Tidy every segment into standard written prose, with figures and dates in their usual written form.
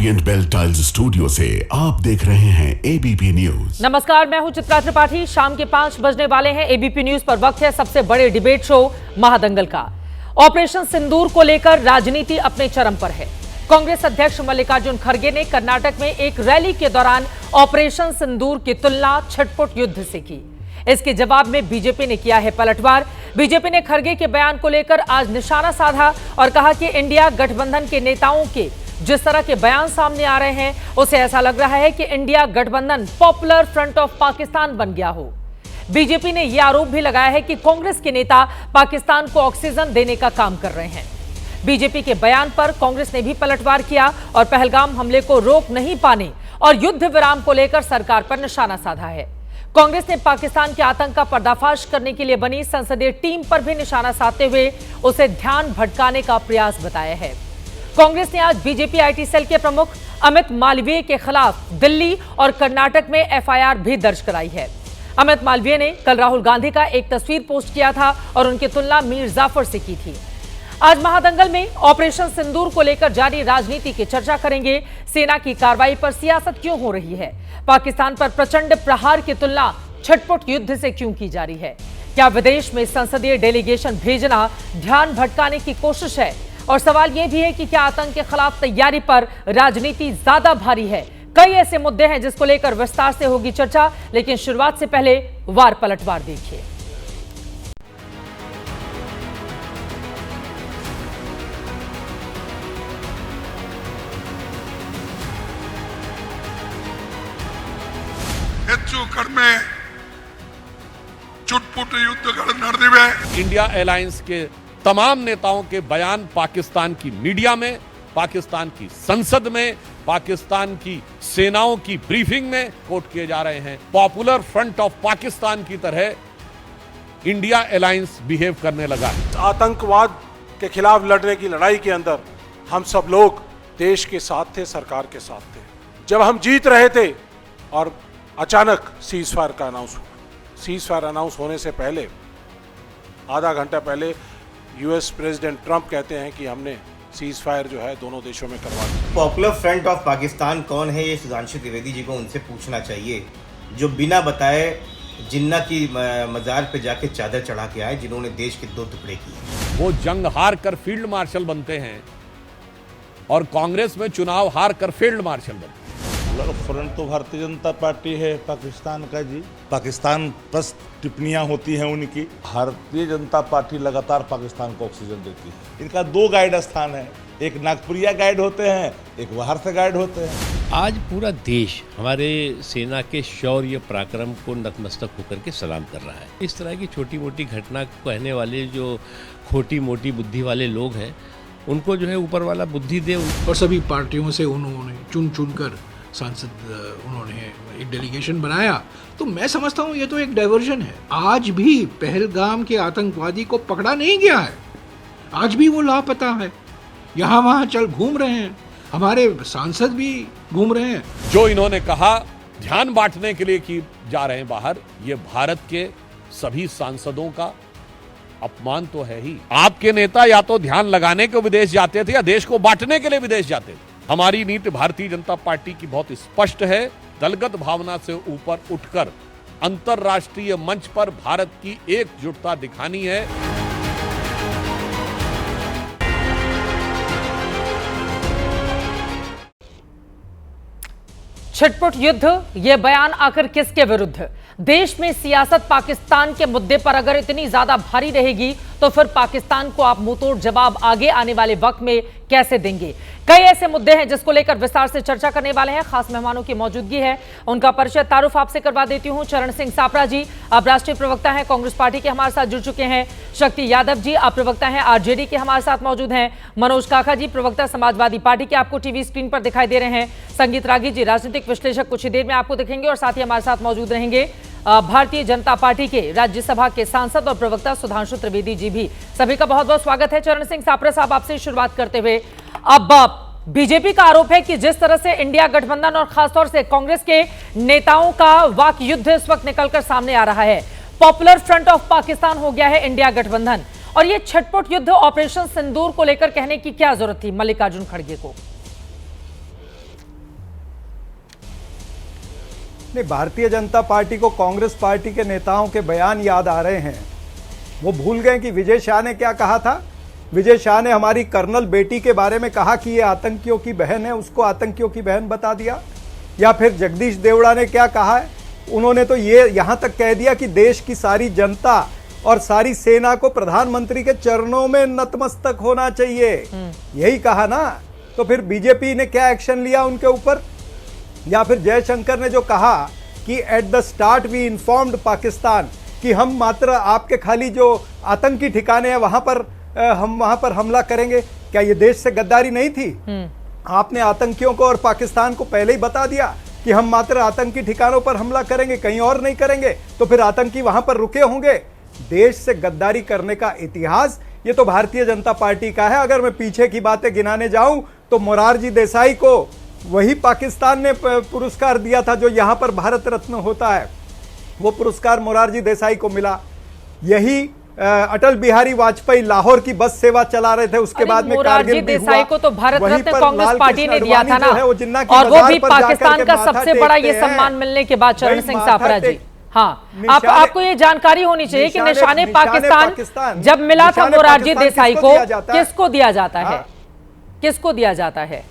Orient bell tiles studio से आप देख रहे हैं एबीपी न्यूज। नमस्कार, मैं हूं चित्रा त्रिपाठी। शाम के 5 बजने वाले हैं। एबीपी न्यूज पर वक्त है सबसे बड़े डिबेट शो महादंगल का। ऑपरेशन सिंदूर को लेकर राजनीति अपने चरम पर है। कांग्रेस अध्यक्ष मल्लिकार्जुन खड़गे ने कर्नाटक में एक रैली के दौरान ऑपरेशन सिंदूर की तुलना छटपुट युद्ध से की। इसके जवाब में बीजेपी ने किया है पलटवार। बीजेपी ने खड़गे के बयान को लेकर आज निशाना साधा और कहा कि इंडिया गठबंधन के नेताओं के जिस तरह के बयान सामने आ रहे हैं उसे ऐसा लग रहा है कि इंडिया गठबंधन पॉपुलर फ्रंट ऑफ पाकिस्तान बन गया हो। बीजेपी ने यह आरोप भी लगाया है कि कांग्रेस के नेता पाकिस्तान को ऑक्सीजन देने का काम कर रहे हैं। बीजेपी के बयान पर कांग्रेस ने भी पलटवार किया और पहलगाम हमले को रोक नहीं पाने और युद्ध विराम को लेकर सरकार पर निशाना साधा है। कांग्रेस ने पाकिस्तान के आतंक का पर्दाफाश करने के लिए बनी संसदीय टीम पर भी निशाना साधते हुए उसे ध्यान भटकाने का प्रयास बताया है। कांग्रेस ने आज बीजेपी आईटी सेल के प्रमुख अमित मालवीय के खिलाफ दिल्ली और कर्नाटक में एफआईआर भी दर्ज कराई है। अमित मालवीय ने कल राहुल गांधी का एक तस्वीर पोस्ट किया था और उनकी तुलना मीर जाफर से की थी। आज महादंगल में ऑपरेशन सिंदूर को लेकर जारी राजनीति की चर्चा करेंगे। सेना की कार्रवाई पर सियासत क्यों हो रही है? पाकिस्तान पर प्रचंड प्रहार की तुलना छटपुट युद्ध से क्यों की जा रही है? क्या विदेश में संसदीय डेलीगेशन भेजना ध्यान भटकाने की कोशिश है? और सवाल यह भी है कि क्या आतंक के खिलाफ तैयारी पर राजनीति ज्यादा भारी है? कई ऐसे मुद्दे हैं जिसको लेकर विस्तार से होगी चर्चा, लेकिन शुरुआत से पहले वार पलटवार देखिए। ಹೆಚ್ಚು ಕಡಿಮೆ ಚುಟ್ಪುಟ್ ಯುದ್ಧಗಳು ನಡೆದಿವೆ। इंडिया अलायंस के तमाम नेताओं के बयान पाकिस्तान की मीडिया में, पाकिस्तान की संसद में, पाकिस्तान की सेनाओं की ब्रीफिंग में कोट किए जा रहे हैं। पॉपुलर फ्रंट ऑफ पाकिस्तान की तरह इंडिया अलायंस बिहेव करने लगा है। आतंकवाद के खिलाफ लड़ने की लड़ाई के अंदर हम सब लोग देश के साथ थे, सरकार के साथ थे। जब हम जीत रहे थे और अचानक सीज फायर का अनाउंस हुआ। सीज फायर अनाउंस होने से पहले आधा घंटा पहले यूएस प्रेसिडेंट ट्रंप कहते हैं कि हमने सीज फायर जो है दोनों देशों में करवा दी। पॉपुलर फ्रंट ऑफ पाकिस्तान कौन है, ये सुधांशु त्रिवेदी जी को उनसे पूछना चाहिए, जो बिना बताए जिन्ना की मजार पे जाके चादर चढ़ा के आए, जिन्होंने देश के 2 टुकड़े किए। वो जंग हार कर फील्ड मार्शल बनते हैं और कांग्रेस में चुनाव हार कर फील्ड मार्शल बनते हैं। फ्रंट तो भारतीय जनता पार्टी है पाकिस्तान का जी। पाकिस्तान पर टिप्पणियां होती हैं उनकी। भारतीय जनता पार्टी लगातार पाकिस्तान को ऑक्सीजन देती है। इनका 2 गाइड स्थान है, एक नागपुरिया गाइड होते हैं, एक बाहर से गाइड होते हैं। आज पूरा देश हमारे सेना के शौर्य पराक्रम को नतमस्तक होकर के सलाम कर रहा है। इस तरह की छोटी मोटी घटना कहने वाले जो खोटी मोटी बुद्धि वाले लोग हैं, उनको जो है ऊपर वाला बुद्धि दे। और सभी पार्टियों से उन्होंने चुन कर सांसद उन्होंने एक डेलीगेशन बनाया, तो मैं समझता हूँ ये तो एक डाइवर्जन है। आज भी पहलगाम के आतंकवादी को पकड़ा नहीं गया है, आज भी वो लापता है, यहाँ वहाँ चल घूम रहे हैं, हमारे सांसद भी घूम रहे हैं। जो इन्होंने कहा ध्यान बांटने के लिए कि जा रहे हैं बाहर, ये भारत के सभी सांसदों का अपमान तो है ही। आपके नेता या तो ध्यान लगाने को विदेश जाते थे या देश को बांटने के लिए विदेश जाते थे। हमारी नीति भारतीय जनता पार्टी की बहुत स्पष्ट है। दलगत भावना से ऊपर उठकर अंतर्राष्ट्रीय मंच पर भारत की एकजुटता दिखानी है। छटपुट युद्ध, यह बयान आखिर किसके विरुद्ध? देश में सियासत पाकिस्तान के मुद्दे पर अगर इतनी ज्यादा भारी रहेगी तो फिर पाकिस्तान को आप मुंहतोड़ जवाब आगे आने वाले वक्त में कैसे देंगे? कई ऐसे मुद्दे हैं जिसको लेकर विस्तार से चर्चा करने वाले हैं। खास मेहमानों की मौजूदगी है, उनका परिचय तारुफ आपसे करवा देती हूं। चरण सिंह सापरा जी, आप राष्ट्रीय प्रवक्ता हैं, कांग्रेस पार्टी के हमारे साथ जुड़ चुके हैं। शक्ति यादव जी, आप प्रवक्ता हैं, आरजेडी के हमारे साथ मौजूद हैं। मनोज काका जी, प्रवक्ता समाजवादी पार्टी के, आपको टीवी स्क्रीन पर दिखाई दे रहे हैं। संगीत रागी जी, राजनीतिक विश्लेषक, कुछ ही देर में आपको दिखेंगे और साथ ही हमारे साथ मौजूद रहेंगे भारतीय जनता पार्टी के राज्यसभा के सांसद और प्रवक्ता सुधांशु त्रिवेदी जी भी। सभी का बहुत बहुत स्वागत है। चरण सिंह सापरा साहब, आपसे शुरुआत करते हुए, अब बीजेपी का आरोप है कि जिस तरह से इंडिया गठबंधन और खासतौर से कांग्रेस के नेताओं का वाक युद्ध इस वक्त निकलकर सामने आ रहा है, पॉपुलर फ्रंट ऑफ पाकिस्तान हो गया है इंडिया गठबंधन, और ये छटपुट युद्ध ऑपरेशन सिंदूर को लेकर कहने की क्या जरूरत थी मल्लिकार्जुन खड़गे को? नहीं, भारतीय जनता पार्टी को कांग्रेस पार्टी के नेताओं के बयान याद आ रहे हैं। वो भूल गए कि विजय शाह ने क्या कहा था। विजय शाह ने हमारी कर्नल बेटी के बारे में कहा कि ये आतंकियों की बहन है, उसको आतंकियों की बहन बता दिया। या फिर जगदीश देवड़ा ने क्या कहा है, उन्होंने तो ये यहाँ तक कह दिया कि देश की सारी जनता और सारी सेना को प्रधानमंत्री के चरणों में नतमस्तक होना चाहिए, यही कहा ना। तो फिर बीजेपी ने क्या एक्शन लिया उनके ऊपर। या फिर जयशंकर ने जो कहा कि at the start we informed Pakistan कि हम मात्र आपके खाली जो आतंकी ठिकाने हैं वहां पर हमला करेंगे, क्या ये देश से गद्दारी नहीं थी? आपने आतंकियों को और पाकिस्तान को पहले ही बता दिया कि हम मात्र आतंकी ठिकानों पर हमला करेंगे, कहीं और नहीं करेंगे, तो फिर आतंकी वहां पर रुके होंगे। देश से गद्दारी करने का इतिहास ये तो भारतीय जनता पार्टी का है। अगर मैं पीछे की बातें गिनाने जाऊं तो मोरारजी देसाई को वही पाकिस्तान ने पुरस्कार दिया था जो यहां पर भारत रत्न होता है, वो पुरस्कार मोरारजी देसाई को मिला। यही अटल बिहारी वाजपेयी लाहौर की बस सेवा चला रहे थे, उसके बाद में कारगिल भी हुआ। देसाई को तो भारत रत्न कांग्रेस पार्टी ने दिया था ना, और वो भी पाकिस्तान का सबसे बड़ा ये सम्मान मिलने के बाद। चरण सिंह सापरा जी, हाँ, आपको ये जानकारी होनी चाहिए कि निशाने पाकिस्तान जब मिला था मोरारजी देसाई को, किसको दिया जाता है, किसको दिया जाता है?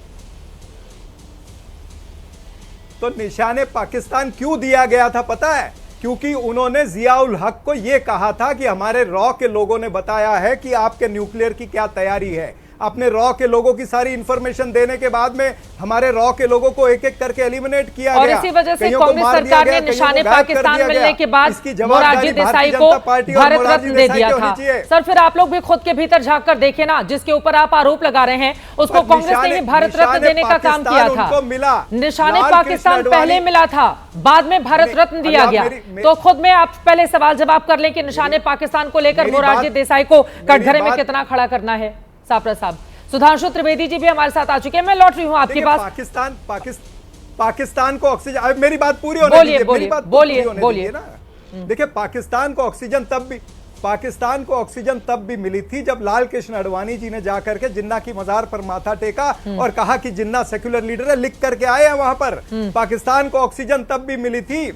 तो निशाने पाकिस्तान क्यों दिया गया था पता है? क्योंकि उन्होंने जियाउल हक को यह कहा था कि हमारे रॉ के लोगों ने बताया है कि आपके न्यूक्लियर की क्या तैयारी है। अपने रॉ के लोगों की सारी इंफॉर्मेशन देने के बाद में हमारे रॉ के लोगों को एक एक करके एलिमिनेट किया गया। और इसी वजह से कांग्रेस सरकार ने निशाने पाकिस्तान मिलने के बाद मोरारजी देसाई को भारत रत्न दे दिया था। सर, फिर आप लोग भी खुद के भीतर झांक कर देखे ना, जिसके ऊपर आप आरोप लगा रहे हैं उसको कांग्रेस ने ही भारत रत्न देने का काम किया था। निशाने पाकिस्तान पहले मिला था, बाद में भारत रत्न दिया गया। तो खुद में आप पहले सवाल जवाब कर लें कि निशाने पाकिस्तान को लेकर मोरारजी देसाई को कटघरे में कितना खड़ा करना है। सापरा साहब, सुधांशु त्रिवेदी जी भी हमारे साथ आ चुके हैं। मैं लौट रही हूं आपके पास। पाकिस्तान को ऑक्सीजन, मेरी बात पूरी होने दीजिए, मेरी बात पूरी होने दीजिए ना। देखिए, पाकिस्तान को ऑक्सीजन तब भी मिली थी जब लाल कृष्ण आडवाणी जी ने जाकर के जिन्ना की मजार पर माथा टेका और कहा कि जिन्ना सेक्युलर लीडर है, लिख करके आए हैं वहां पर। पाकिस्तान को ऑक्सीजन तब भी मिली थी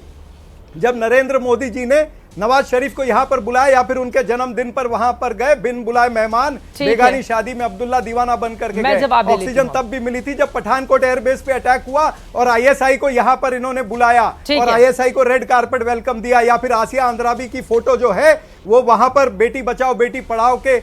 जब नरेंद्र मोदी जी ने नवाज शरीफ को यहां पर बुलाया या फिर उनके जन्मदिन पर वहां पर गए, बिन बुलाए मेहमान, बेगानी शादी में अब्दुल्ला दीवाना बन करके गए। ऑक्सीजन तब भी मिली थी जब पठानकोट एयरबेस पे अटैक हुआ और आईएसआई को यहां पर इन्होंने बुलाया और आईएसआई को रेड कारपेट वेलकम दिया। या फिर आसिया अंद्राबी की फोटो जो है वो वहां पर बेटी बचाओ बेटी पढ़ाओ के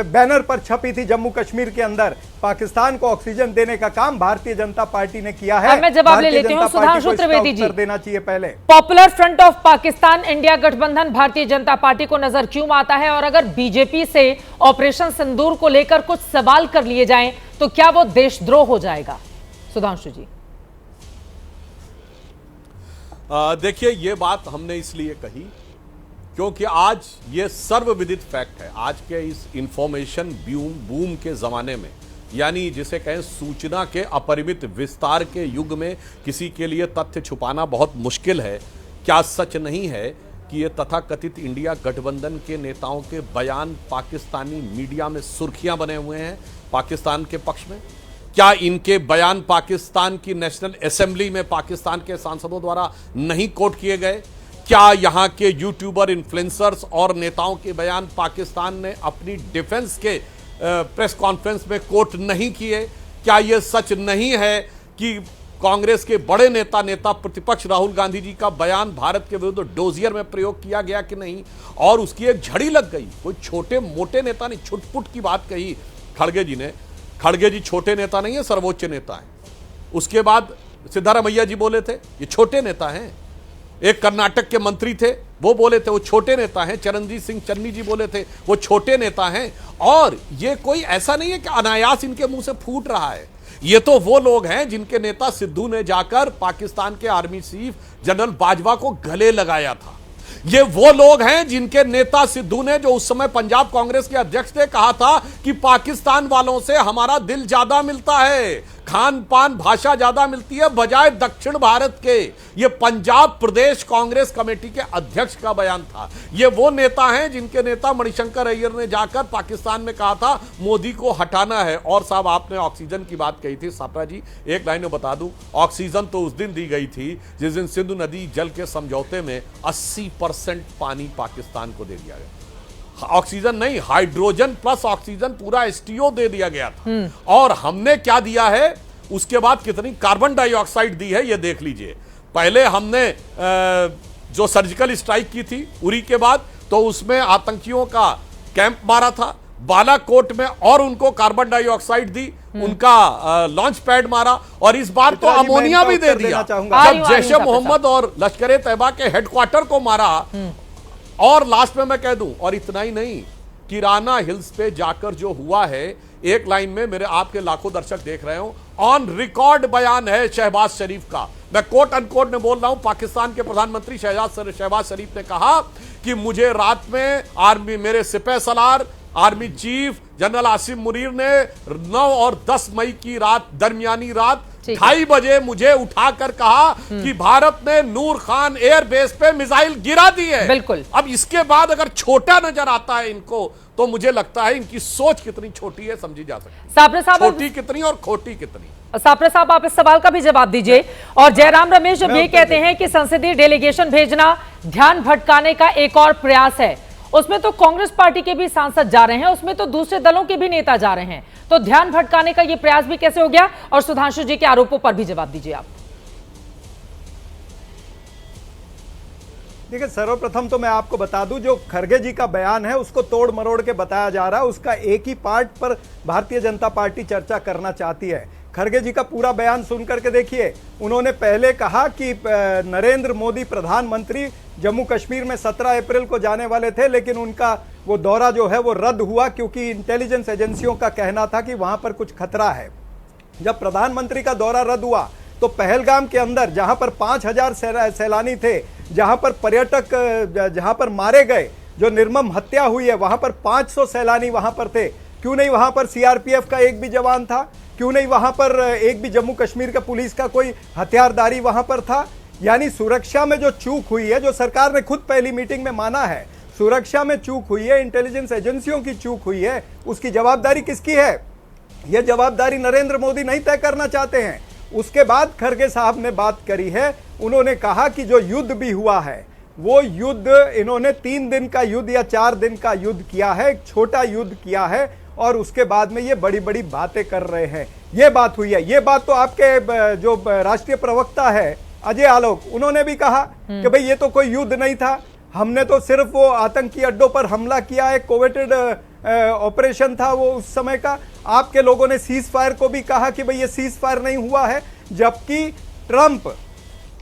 बैनर पर छपी थी जम्मू कश्मीर के अंदर। पाकिस्तान को ऑक्सीजन देने का काम भारतीय जनता पार्टी ने किया है। मैं जवाब ले लेती हूं सुधांशु त्रिवेदी जी। देना चाहिए पहले। Popular front of Pakistan India गठबंधन भारतीय जनता पार्टी को नजर क्यों आता है, और अगर बीजेपी से ऑपरेशन सिंदूर को लेकर कुछ सवाल कर लिए जाएं तो क्या वो देशद्रोह हो जाएगा? सुधांशु जी। देखिए, ये बात हमने इसलिए कही क्योंकि आज ये सर्वविदित फैक्ट है। आज के इस इंफॉर्मेशन बूम के जमाने में, यानी जिसे कहें सूचना के अपरिमित विस्तार के युग में, किसी के लिए तथ्य छुपाना बहुत मुश्किल है। क्या सच नहीं है कि ये तथाकथित इंडिया गठबंधन के नेताओं के बयान पाकिस्तानी मीडिया में सुर्खियां बने हुए हैं पाकिस्तान के पक्ष में? क्या इनके बयान पाकिस्तान की नेशनल असेंबली में पाकिस्तान के सांसदों द्वारा नहीं कोट किए गए? क्या यहां के यूट्यूबर, इन्फ्लुएंसर्स और नेताओं के बयान पाकिस्तान ने अपनी डिफेंस के प्रेस कॉन्फ्रेंस में कोट नहीं किए? क्या यह सच नहीं है कि कांग्रेस के बड़े नेता प्रतिपक्ष राहुल गांधी जी का बयान भारत के विरुद्ध डोजियर में प्रयोग किया गया कि नहीं, और उसकी एक झड़ी लग गई? कोई छोटे मोटे नेता ने छुटपुट की बात कही खड़गे जी ने। खड़गे जी छोटे नेता नहीं है, सर्वोच्च नेता है। उसके बाद सिद्धारमैया जी बोले थे ये छोटे नेता हैं। एक कर्नाटक के मंत्री थे, वो बोले थे वो छोटे नेता हैं। चरणजीत सिंह चन्नी जी बोले थे वो छोटे नेता हैं। और ये कोई ऐसा नहीं है कि अनायास इनके मुंह से फूट रहा है। ये तो वो लोग हैं जिनके नेता सिद्धू ने जाकर पाकिस्तान के आर्मी चीफ जनरल बाजवा को गले लगाया था। ये वो लोग हैं जिनके नेता सिद्धू ने, जो उस समय पंजाब कांग्रेस के अध्यक्ष थे, कहा था कि पाकिस्तान वालों से हमारा दिल ज्यादा मिलता है, खान पान भाषा ज्यादा मिलती है बजाय दक्षिण भारत के। ये पंजाब प्रदेश कांग्रेस कमेटी के अध्यक्ष का बयान था। ये वो नेता हैं जिनके नेता मणिशंकर अय्यर ने जाकर पाकिस्तान में कहा था मोदी को हटाना है। और साहब आपने ऑक्सीजन की बात कही थी सापरा जी, एक लाइन में बता दूं, ऑक्सीजन तो उस दिन दी गई थी जिस दिन सिंधु नदी जल के समझौते में 80% पानी पाकिस्तान को दे दिया गया। ऑक्सीजन नहीं, हाइड्रोजन प्लस ऑक्सीजन पूरा एसटीओ दे दिया गया था। और हमने क्या दिया है, उसके बाद कितनी कार्बन डाइऑक्साइड दी है ये देख लीजिए। पहले हमने जो सर्जिकल स्ट्राइक की थी उरी के बाद, तो उसमें आतंकियों का कैंप मारा था बालाकोट में और उनको कार्बन डाइऑक्साइड दी, उनका लॉन्च पैड मारा। और इस बार तो अमोनिया भी दे दिया जब जैश मोहम्मद और लश्कर तैयबा के हेडक्वार्टर को मारा। और लास्ट में मैं कह दूं, और इतना ही नहीं, किराना हिल्स पे जाकर जो हुआ है, एक लाइन में मेरे आपके लाखों दर्शक देख रहे हो, ऑन रिकॉर्ड बयान है शहबाज शरीफ का, मैं कोट अनकोट में बोल रहा हूं। पाकिस्तान के प्रधानमंत्री शहबाज शरीफ ने कहा कि मुझे रात में आर्मी, मेरे सिपह सलार army chief general Asim Munir ने 9 और 10 मई की रात, दरमियानी रात 2:30 बजे मुझे उठाकर कहा कि भारत ने नूर खान एयरबेस पे मिसाइल गिरा दी है। बिल्कुल। अब इसके बाद अगर छोटा नजर आता है इनको, तो मुझे लगता है इनकी सोच कितनी छोटी है समझी जा सकती है। सापरे साहब, छोटी कितनी और खोटी कितनी। सापरे साहब आप इस सवाल का भी जवाब दीजिए। और जयराम रमेश जब ये कहते हैं कि संसदीय डेलीगेशन भेजना ध्यान भटकाने का एक और प्रयास है, उसमें तो कांग्रेस पार्टी के भी सांसद जा रहे हैं, उसमें तो दूसरे दलों के भी नेता जा रहे हैं, तो ध्यान भटकाने का यह प्रयास भी कैसे हो गया? और सुधांशु जी के आरोपों पर भी जवाब दीजिए आप। देखिए, सर्वप्रथम तो मैं आपको बता दूं, जो खरगे जी का बयान है उसको तोड़ मरोड़ के बताया जा रहा है, उसका एक ही पार्ट पर भारतीय जनता पार्टी चर्चा करना चाहती है। खरगे जी का पूरा बयान सुन करके देखिए, उन्होंने पहले कहा कि नरेंद्र मोदी प्रधानमंत्री जम्मू कश्मीर में 17 अप्रैल को जाने वाले थे, लेकिन उनका वो दौरा जो है वो रद्द हुआ क्योंकि इंटेलिजेंस एजेंसियों का कहना था कि वहां पर कुछ खतरा है। जब प्रधानमंत्री का दौरा रद्द हुआ तो पहलगाम के अंदर जहां पर 5000 सैलानी थे, जहां पर पर्यटक, जहां पर मारे गए, जो निर्मम हत्या हुई है, वहां पर 500 सैलानी वहां पर थे। क्यों नहीं वहां पर सीआरपीएफ का एक भी जवान था? क्यों नहीं वहां पर एक भी जम्मू कश्मीर का पुलिस का कोई हथियारदारी वहां पर था? यानी सुरक्षा में जो चूक हुई है, जो सरकार ने खुद पहली मीटिंग में माना है, सुरक्षा में चूक हुई है, इंटेलिजेंस एजेंसियों की चूक हुई है, उसकी जवाबदारी किसकी है? यह जवाबदारी नरेंद्र मोदी नहीं तय करना चाहते हैं। उसके बाद खरगे साहब ने बात करी है, उन्होंने कहा कि जो युद्ध भी हुआ है वो युद्ध इन्होंने 3 दिन का युद्ध या 4 दिन का युद्ध किया है, एक छोटा युद्ध किया है, और उसके बाद में ये बड़ी बड़ी बातें कर रहे हैं। ये बात हुई है। ये बात तो आपके जो राष्ट्रीय प्रवक्ता है अजय आलोक, उन्होंने भी कहा कि भाई ये तो कोई युद्ध नहीं था, हमने तो सिर्फ वो आतंकी अड्डों पर हमला किया है, कोवेटेड ऑपरेशन था वो उस समय का। आपके लोगों ने सीज फायर को भी कहा कि भाई ये सीज फायर नहीं हुआ है, जबकि ट्रंप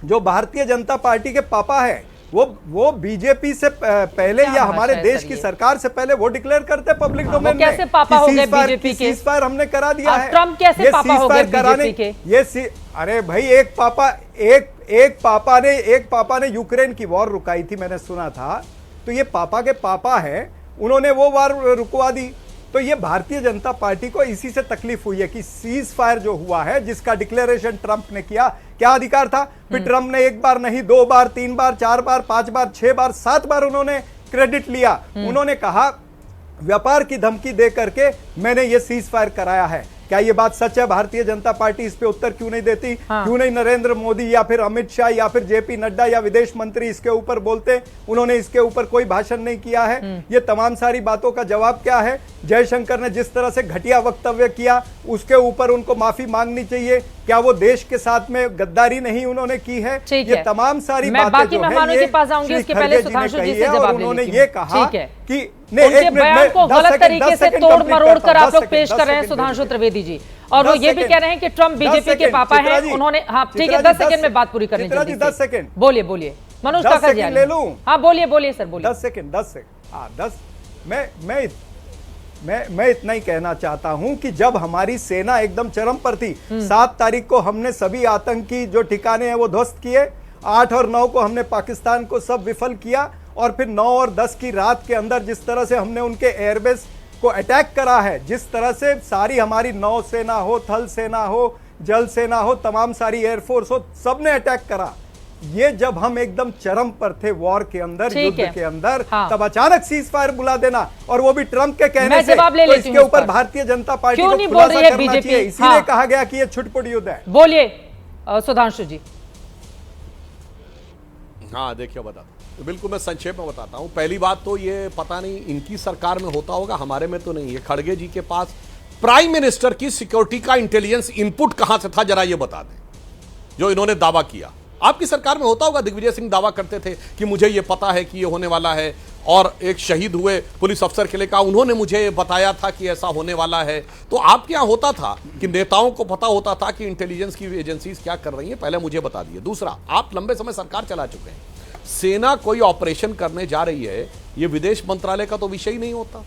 जो भारतीय जनता पार्टी के पापा है, वो बीजेपी से पहले या हमारे देश की सरकार से पहले वो डिक्लेयर करते पब्लिक डोमेन में कैसे पापा हो गए बीजेपी के? सीज फायर हमने करा दिया है। ट्रंप कैसे पापा हो गए बीजेपी के? अरे भाई, एक पापा ने यूक्रेन की वॉर रुकाई थी, मैंने सुना था, तो ये पापा के पापा है, उन्होंने वो वॉर रुकवा दी। तो ये भारतीय जनता पार्टी को इसी से तकलीफ हुई है कि सीज फायर जो हुआ है, जिसका डिक्लेरेशन ट्रंप ने किया, क्या अधिकार था? फिर ट्रंप ने 1 बार नहीं, 2 बार, 3 बार, 4 बार, 5 बार, 6 बार, 7 बार उन्होंने क्रेडिट लिया। उन्होंने कहा व्यापार की धमकी दे करके मैंने ये सीज फायर कराया है। क्या ये बात सच है? भारतीय जनता पार्टी इस पे उत्तर क्यों नहीं देती? क्यों नहीं नरेंद्र मोदी या फिर अमित शाह या फिर जेपी नड्डा या विदेश मंत्री इसके ऊपर बोलते? उन्होंने इसके ऊपर कोई भाषण नहीं किया है। ये तमाम सारी बातों का जवाब क्या है? जयशंकर ने जिस तरह से घटिया वक्तव्य किया, उसके ऊपर उनको माफी मांगनी चाहिए। क्या वो देश के साथ में गद्दारी नहीं उन्होंने की है? ये तमाम सारी बातें जो है, ये इसके पहले सुधांशु जी से जवाब उन्होंने ये कहा कि उनके बयान को गलत तरीके से तोड़ मरोड़ कर आप लोग पेश कर रहे हैं सुधांशु त्रिवेदी जी, और वो ये भी कह रहे हैं कि ट्रंप बीजेपी के पापा हैं। उन्होंने, हाँ ठीक है, 10 सेकंड में बात पूरी करनी चाहिए। 10 सेकंड बोलिए मनोज काका जी, ले लूं? हाँ बोलिए सर, बोलिए। 10 सेकंड। हाँ 10। मैं इतना ही कहना चाहता हूं कि जब हमारी सेना एकदम चरम पर थी, 7 तारीख को हमने सभी आतंकी जो ठिकाने हैं वो ध्वस्त किए, 8 और 9 को हमने पाकिस्तान को सब विफल किया, और फिर 9 और 10 की रात के अंदर जिस तरह से हमने उनके एयरबेस को अटैक करा है, जिस तरह से सारी हमारी नौसेना हो, थल सेना हो जल सेना हो, तमाम सारी एयरफोर्स हो, सबने अटैक करा। ये जब हम एकदम चरम पर थे वॉर के अंदर, युद्ध के अंदर, तब अचानक सीज फायर बुला देना, और वो भी ट्रंप के कहने से, तो इसके ऊपर भारतीय जनता पार्टी को खुलासा करना चाहिए। इसीलिए कहा गया कि ये छुटपुट युद्ध है। बोलिए सुधांशु जी। हाँ देखिए, बताता बिल्कुल, मैं संक्षेप में बताता हूं। पहली बात तो ये पता नहीं इनकी सरकार में होता होगा, हमारे में तो नहीं है। खड़गे जी के पास प्राइम मिनिस्टर की सिक्योरिटी का इंटेलिजेंस इनपुट कहां से था, जरा ये बता दें। जो इन्होंने दावा किया, आपकी सरकार में होता होगा। दिग्विजय सिंह दावा करते थे कि मुझे ये पता है कि ये होने वाला है, और एक शहीद हुए पुलिस अफसर के लिए कहा उन्होंने मुझे बताया था कि ऐसा होने वाला है। तो आपके यहां होता था कि नेताओं को पता होता था कि इंटेलिजेंस की एजेंसीज क्या कर रही हैं, पहले मुझे बता दिए। दूसरा, आप लंबे समय सरकार चला चुके हैं, सेना कोई ऑपरेशन करने जा रही है, यह विदेश मंत्रालय का तो विषय ही नहीं होता,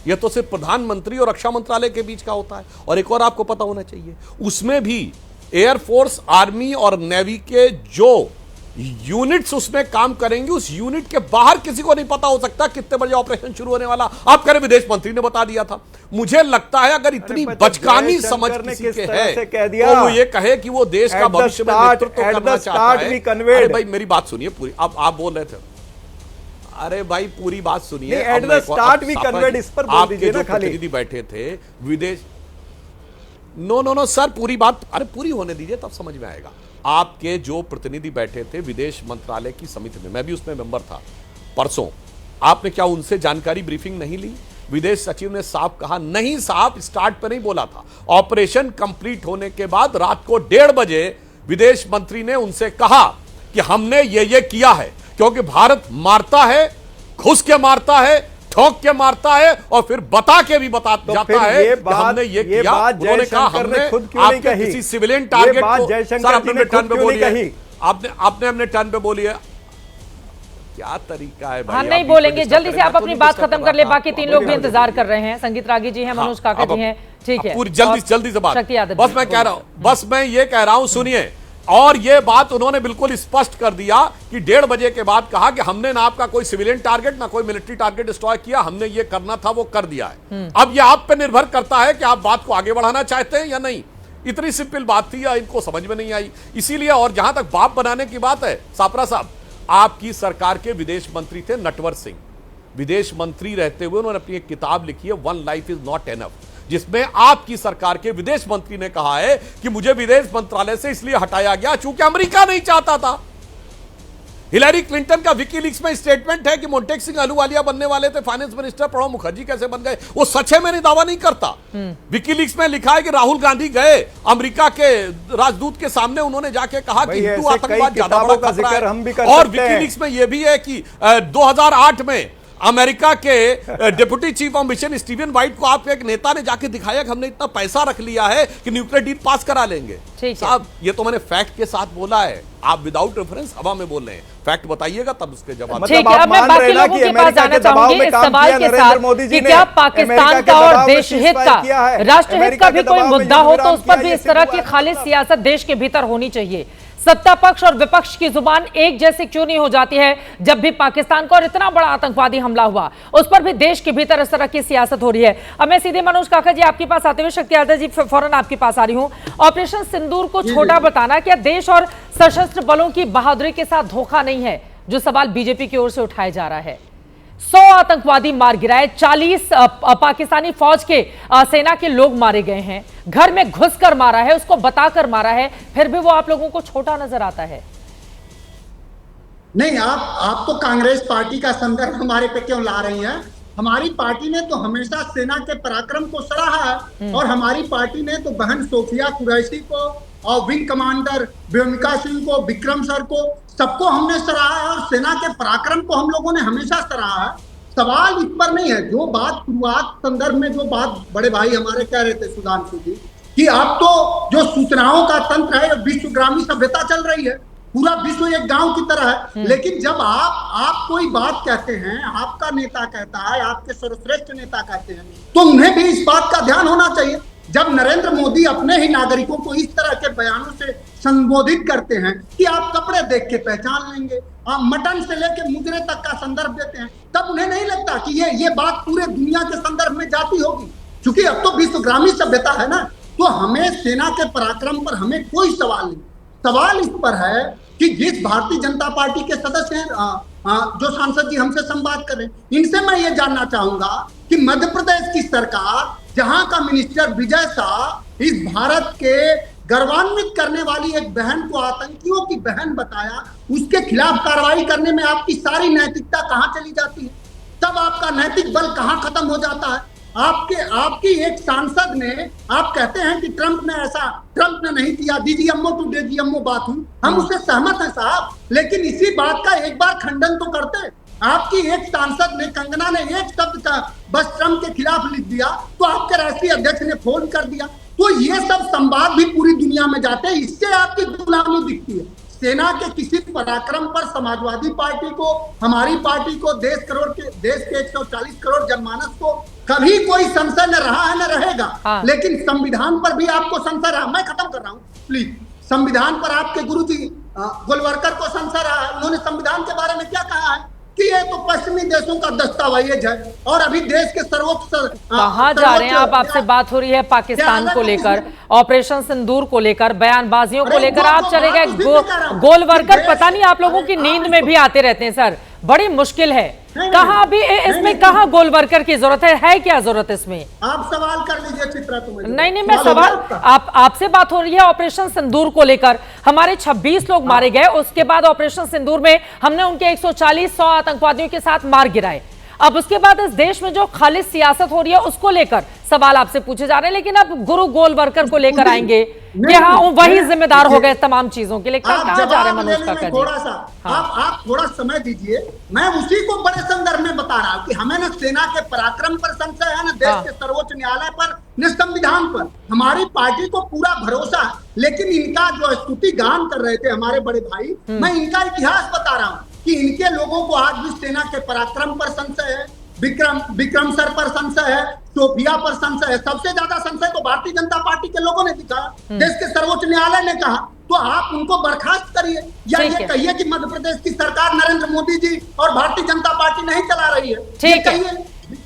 यह तो सिर्फ प्रधानमंत्री और रक्षा मंत्रालय के बीच का होता है। और एक और आपको पता होना चाहिए, उसमें भी एयरफोर्स, आर्मी और नेवी के जो यूनिट्स उसमें काम करेंगे, उस यूनिट के बाहर किसी को नहीं पता हो सकता कितने बजे ऑपरेशन शुरू होने वाला। आप कह रहे विदेश मंत्री ने बता दिया था। मुझे लगता है अगर इतनी बचकानी समझ किसी के है तो वो ये कहे कि वो देश का भविष्य में नेतृत्व करना चाहता है। अरे भाई मेरी बात सुनिए पूरी, अब आप बोल रहे थे, अरे भाई पूरी बात सुनिए। आपके जो प्रतिनिधि बैठे थे विदेश, नो सर पूरी बात, अरे पूरी होने दीजिए तब समझ में आएगा। आपके जो प्रतिनिधि बैठे थे विदेश मंत्रालय की समिति में, मैं भी उसमें मेंबर था परसों, आपने क्या उनसे जानकारी ब्रीफिंग नहीं ली? विदेश सचिव ने साफ कहा, नहीं साहब, स्टार्ट पे नहीं बोला था, ऑपरेशन कंप्लीट होने के बाद रात को 1:30 बजे विदेश मंत्री ने उनसे कहा कि हमने ये किया है, क्योंकि भारत मारता है, घुस के मारता है, ठोक के मारता है, और फिर बता के भी बता जाता है कि हमने ये किया। उन्होंने कहा हमने आपके किसी सिविलियन टारगेट को, सर अपने टर्न पे बोलिए, आपने अपने टर्न पे बोलिए। क्या तरीका है भाई? हम नहीं बोलेंगे, जल्दी से आप अपनी बात खत्म कर ले, बाकी 3 लोग भी इंतजार कर रहे हैं। संगीत रागी जी हैं, मनोज काका जी हैं, ठीक है, पूरी जल्दी से बात। बस मैं कह रहा हूं, बस मैं ये कह रहा हूं, सुनिए। और ये बात उन्होंने बिल्कुल स्पष्ट कर दिया कि 1:30 बजे के बाद कहा कि हमने ना आपका कोई सिविलियन टारगेट ना कोई मिलिट्री टारगेट डिस्ट्रॉय किया, हमने ये करना था वो कर दिया है। अब ये आप पे निर्भर करता है कि आप बात को आगे बढ़ाना चाहते हैं या नहीं। इतनी सिंपल बात थी या इनको समझ में नहीं आई, इसीलिए। और जहां तक बाप बनाने की बात है, सापरा साहब, आपकी सरकार के विदेश मंत्री थे नटवर सिंह। विदेश मंत्री रहते हुए उन्होंने अपनी एक किताब लिखी है, one life is not enough, जिसमें आपकी सरकार के विदेश मंत्री ने कहा है कि मुझे विदेश मंत्रालय से इसलिए हटाया गया चूंकि अमेरिका नहीं चाहता था। हिलरी क्लिंटन का विकीलीक्स में स्टेटमेंट है कि मोंटेक सिंह अहलूवालिया बनने वाले थे फाइनेंस मिनिस्टर, प्रणब मुखर्जी कैसे बन गए, वो सच है, मैंने दावा नहीं करता। विकीलीक्स में लिखा है कि राहुल गांधी गए अमेरिका के राजदूत के सामने, उन्होंने जाके कहा कि हिंदू आतंकवाद ज्यादा बड़ा खतरा है। और विकीलीक्स में यह भी है कि 2008 में अमेरिका के deputy chief of mission Steven white को आपके एक नेता ने जाके दिखाया कि हमने इतना पैसा रख लिया है कि न्यूक्लियर डील पास करा लेंगे। साहब ये तो मैंने फैक्ट के साथ बोला है, आप विदाउट रेफरेंस हवा में बोल रहे हैं। फैक्ट बताइएगा तब उसके जवाब। ठीक है, अब मैं बाकी लोगों के पास जाना चाहूंगी इस सवाल के साथ कि क्या पाकिस्तान का और देश हित का, राष्ट्र हित का भी कोई मुद्दा हो तो उस पर भी इस तरह की खालिद सियासत देश के भीतर होनी चाहिए। सत्ता पक्ष और विपक्ष की जुबान एक जैसी क्यों नहीं हो जाती है? जब भी पाकिस्तान का और इतना बड़ा आतंकवादी हमला हुआ, उस पर भी देश के भीतर इस तरह की सियासत हो रही है। अब मैं सीधे मनोज काका जी आपके पास आते हुए, शक्ति यादव जी फौरन आपके पास आ रही हूं। ऑपरेशन सिंदूर को छोटा बताना क्या देश और सशस्त्र बलों की बहादुरी के साथ धोखा नहीं है, जो सवाल बीजेपी की ओर से उठाया जा रहा है? 100 आतंकवादी मार गिराए, 40 पाकिस्तानी फौज के सेना के लोग मारे गए हैं, घर में घुसकर मारा है, उसको बताकर मारा है, फिर भी वो आप लोगों को छोटा नजर आता है। नहीं, आप तो कांग्रेस पार्टी का संदर्भ हमारे पे क्यों ला रही हैं? हमारी पार्टी ने तो हमेशा सेना के पराक्रम को सराहा है, और हमारी पार्टी ने तो बहन सोफिया कुरैशी को और विंग कमांडर व्योमिका सिंह को, विक्रम सर को, सबको हमने सराहा है, और सेना के पराक्रम को हम लोगों ने हमेशा सराहा है। सवाल इस पर नहीं है। जो बात शुरुआत संदर्भ में जो बात बड़े भाई हमारे कह रहे थे सुधांशु जी, कि अब तो जो सूचनाओं का तंत्र है, विश्वग्रामी सभ्यता चल रही है, पूरा विश्व एक गांव की तरह है। लेकिन जब आप कोई बात कहते हैं, आपका नेता कहता है, आपके सर्वश्रेष्ठ नेता कहते हैं, तो उन्हें भी इस बात का ध्यान होना चाहिए। जब नरेंद्र मोदी अपने ही नागरिकों को इस तरह के बयानों से संबोधित करते हैं कि आप कपड़े देख के पहचान लेंगे, आप मटन से लेके मुजरे तक का संदर्भ देते हैं, तब उन्हें नहीं लगता कि ये बात पूरे दुनिया के संदर्भ में जाती होगी? क्योंकि अब तो विश्वग्रामी सभ्यता है ना, तो हमें सेना के पराक्रम पर हमें कोई सवाल नहीं। सवाल इस पर है कि जिस भारतीय जनता पार्टी के सदस्य हैं, जो सांसद जी हमसे संवाद कर रहे हैं, इनसे मैं ये जानना चाहूंगा कि मध्य प्रदेश की सरकार, जहां का मिनिस्टर विजय शाह इस भारत के गर्वान्वित करने वाली एक बहन को आतंकियों की बहन बताया, उसके खिलाफ कार्रवाई करने में आपकी सारी नैतिकता कहां चली जाती है? तब आपका नैतिक बल कहां खत्म हो जाता है? आपकी एक सांसद ने, आप कहते हैं कि ट्रंप ने नहीं किया, डीजीएमओ टू डीजीएमओ बात हुई, हम उससे सहमत हैं साहब, लेकिन इसी बात का एक बार खंडन तो करते। आपकी एक सांसद ने, कंगना ने एक शब्द का बस ट्रंप के खिलाफ लिख दिया तो आपके राष्ट्रीय अध्यक्ष ने फोन कर दिया। तो ये सब संवाद भी पूरी दुनिया में जाते हैं, इससे आपकी गुलामी दिखती है। सेना के किसी पराक्रम पर समाजवादी पार्टी को, हमारी पार्टी को, देश के 140 करोड़ जनमानस को कभी कोई संशय न रहा है, न रहेगा। लेकिन संविधान पर भी आपको संशय रहा। मैं खत्म कर रहा हूँ प्लीज। संविधान पर आपके गुरुजी गोलवरकर को संशय रहा है। उन्होंने संविधान के बारे में क्या कहा है कि ये तो पश्चिमी देशों का दस्तावेज है, और अभी देश के सर्वोच्च कहाँ जा रहे हैं आप? आपसे बात हो रही है पाकिस्तान को लेकर, ऑपरेशन सिंदूर को लेकर, बयानबाजियों को लेकर, आप चले गए गोलवरकर। पता नहीं आप लोगों की नींद में भी आते रहते हैं सर, बड़ी मुश्किल है। कहाँ अभी इसमें कहाँ गोलवरकर की जरूरत है क्या जरूरत इसमें? आप सवाल कर लीजिए चित्रा। नहीं, मैं सवाल, आपसे बात हो रही है ऑपरेशन सिंदूर को लेकर। हमारे 26 लोग मारे गए, उसके बाद ऑपरेशन सिंदूर में हमने उनके 140-100 आतंकवादियों के साथ मार गिराए। अब उसके बाद इस देश में जो खालिद सियासत हो रही है उसको लेकर सवाल आपसे पूछे जा रहे हैं, लेकिन अब गुरु गोलवरकर को लेकर आएंगे कि हाँ वही जिम्मेदार हो गए तमाम चीजों के लिए। कहाँ जा रहे हैं मनोज काका जी? थोड़ा सा आप थोड़ा समय दीजिए। मैं उसी को बड़े संदर्भ में बता रहा हूँ कि हमें न सेना के पराक्रम पर संशय है, न देश के सर्वोच्च न्यायालय पर, न संविधान पर। हमारी पार्टी को पूरा भरोसा है, लेकिन इनका जो स्तुति गान कर रहे थे हमारे बड़े भाई, मैं इनका इतिहास बता रहा हूँ कि इनके लोगों को आज भी सेना के पराक्रम पर संशय है, विक्रम सर पर संशय है, सोफिया पर संशय है। सबसे ज्यादा संशय तो भारतीय जनता पार्टी के लोगों ने दिखाया, देश के सर्वोच्च न्यायालय ने कहा। तो आप उनको बर्खास्त करिए, या ये कहिए कि मध्य प्रदेश की सरकार नरेंद्र मोदी जी और भारतीय जनता पार्टी नहीं चला रही है। ठीक है,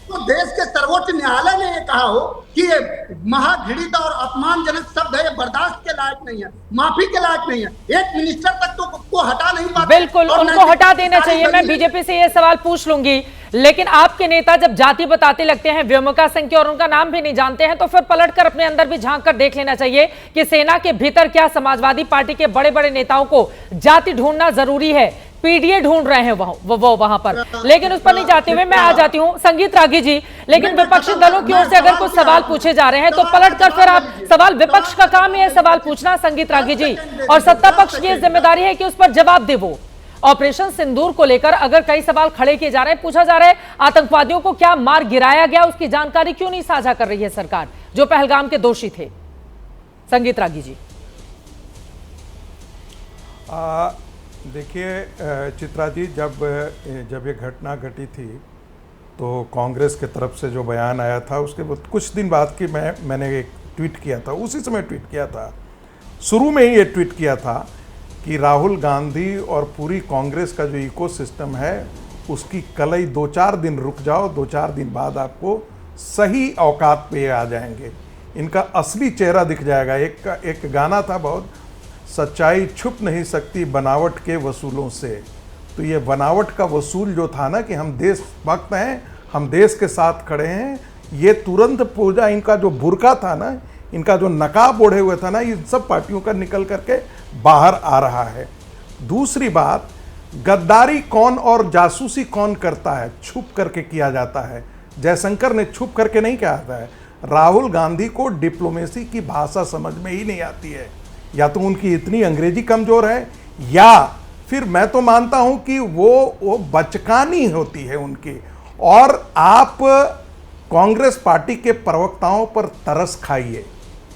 तो देश के सर्वोच्च न्यायालय ने ये कहा हो कि ये महाघृणित और अपमानजनक शब्द है, ये बर्दाश्त के लायक नहीं है, माफी के लायक नहीं है। एक मिनिस्टर तक तो को हटा नहीं पाते। बिल्कुल, उनको हटा देना चाहिए। मैं बीजेपी से ये सवाल पूछ लूंगी, लेकिन आपके नेता जब जाति बताते लगते हैं, व्योमिका सिंह की, और उनका नाम भी नहीं जानते हैं, तो फिर पलटकर अपने अंदर भी झांक कर देख लेना चाहिए कि सेना के भीतर क्या समाजवादी पार्टी के बड़े बड़े नेताओं को जाति ढूंढना जरूरी है। पीडीए ढूंढ रहे हैं वो वहां पर, लेकिन उस पर नहीं जाते हुए मैं आ जाती हूं संगीत रागी जी। लेकिन विपक्षी दलों की ओर से अगर कुछ सवाल पूछे जा रहे हैं तो पलट कर फिर आप सवाल, विपक्ष का काम है सवाल पूछना संगीत रागी जी, और सत्ता पक्ष की जिम्मेदारी है कि उस पर जवाब दे। वो ऑपरेशन सिंदूर को लेकर अगर कई सवाल खड़े किए जा रहे हैं, पूछा जा रहा है आतंकवादियों को क्या मार गिराया गया, उसकी जानकारी क्यों नहीं साझा कर रही है सरकार, जो पहलगाम के दोषी थे? संगीत रागी जी। देखिए चित्रा जी, जब ये घटना घटी थी तो कांग्रेस के तरफ से जो बयान आया था उसके कुछ दिन बाद की मैंने एक ट्वीट किया था, उसी समय ट्वीट किया था, शुरू में ही ये ट्वीट किया था कि राहुल गांधी और पूरी कांग्रेस का जो इकोसिस्टम है उसकी कलई 2-4 दिन रुक जाओ, 2-4 दिन बाद आपको सही औकात पे आ जाएंगे, इनका असली चेहरा दिख जाएगा। एक गाना था बहुत, सच्चाई छुप नहीं सकती बनावट के वसूलों से। तो ये बनावट का वसूल जो था ना कि हम देशभक्त हैं, हम देश के साथ खड़े हैं, ये तुरंत पूजा, इनका जो बुर्का था ना, इनका जो नकाब ओढ़े हुए था ना, इन सब पार्टियों का निकल करके बाहर आ रहा है। दूसरी बात, गद्दारी कौन और जासूसी कौन करता है? छुप करके किया जाता है। जयशंकर ने छुप करके नहीं किया था है। राहुल गांधी को डिप्लोमेसी की भाषा समझ में ही नहीं आती है, या तो उनकी इतनी अंग्रेजी कमजोर है, या फिर मैं तो मानता हूं कि वो बचकानी होती है उनकी। और आप कांग्रेस पार्टी के प्रवक्ताओं पर तरस खाइए,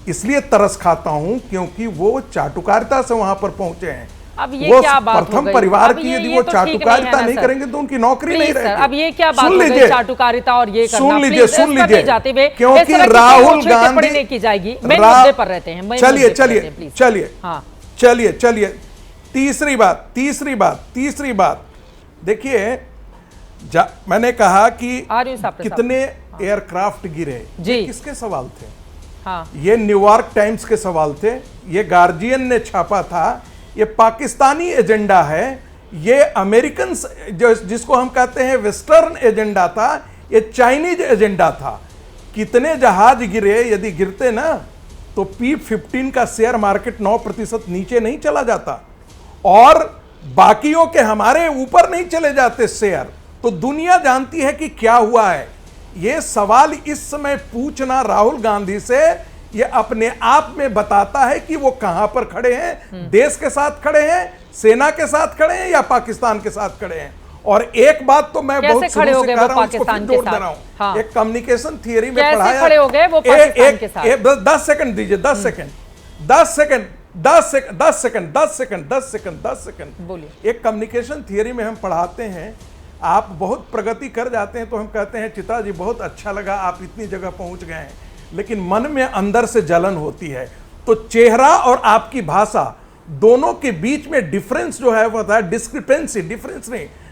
इसलिए तरस खाता हूं क्योंकि वो चाटुकारिता से वहां पर पहुंचे हैं। अब ये क्या बात प्रथम हो गई? परिवार की ये यदि वो तो चाटुकारिता नहीं करेंगे तो उनकी नौकरी नहीं रहेगी। अब ये क्या बात हो गई चाटुकारिता और ये करना? सुन लीजिए जाते हुए क्योंकि राहुल गांधी नहीं की जाएगी, मेन मुद्दे पर रहते हैं। चलिए तीसरी बात देखिए, मैंने कहा कि कितने एयरक्राफ्ट गिरे, किसके सवाल थे? हाँ। ये न्यूयॉर्क टाइम्स के सवाल थे, ये गार्जियन ने छापा था, ये पाकिस्तानी एजेंडा है, ये अमेरिकन जो जिसको हम कहते हैं वेस्टर्न एजेंडा था, ये चाइनीज एजेंडा था। कितने जहाज गिरे, यदि गिरते ना तो P15 का शेयर मार्केट 9% नीचे नहीं चला जाता और बाकियों के हमारे ऊपर नहीं चले जाते शेयर। तो दुनिया जानती है कि क्या हुआ है। ये सवाल इस समय पूछना राहुल गांधी से ये अपने आप में बताता है कि वो कहां पर खड़े हैं, देश के साथ खड़े हैं, सेना के साथ खड़े हैं या पाकिस्तान के साथ खड़े हैं। और एक बात तो मैं बहुत खड़े हो गए वो पाकिस्तान के साथ? हाँ। एक कम्युनिकेशन थियरी में कैसे पढ़ाया, खड़े हो गए वो पाकिस्तान के साथ? 10 सेकंड दीजिए, 10 सेकंड बोलिए। एक कम्युनिकेशन थियरी में हम पढ़ाते हैं, आप बहुत प्रगति कर जाते हैं तो हम कहते हैं चित्रा जी बहुत अच्छा लगा, आप इतनी जगह पहुंच गए हैं, लेकिन मन में अंदर से जलन होती है। तो चेहरा और आपकी भाषा दोनों के बीच में डिफरेंस जो है वो होता है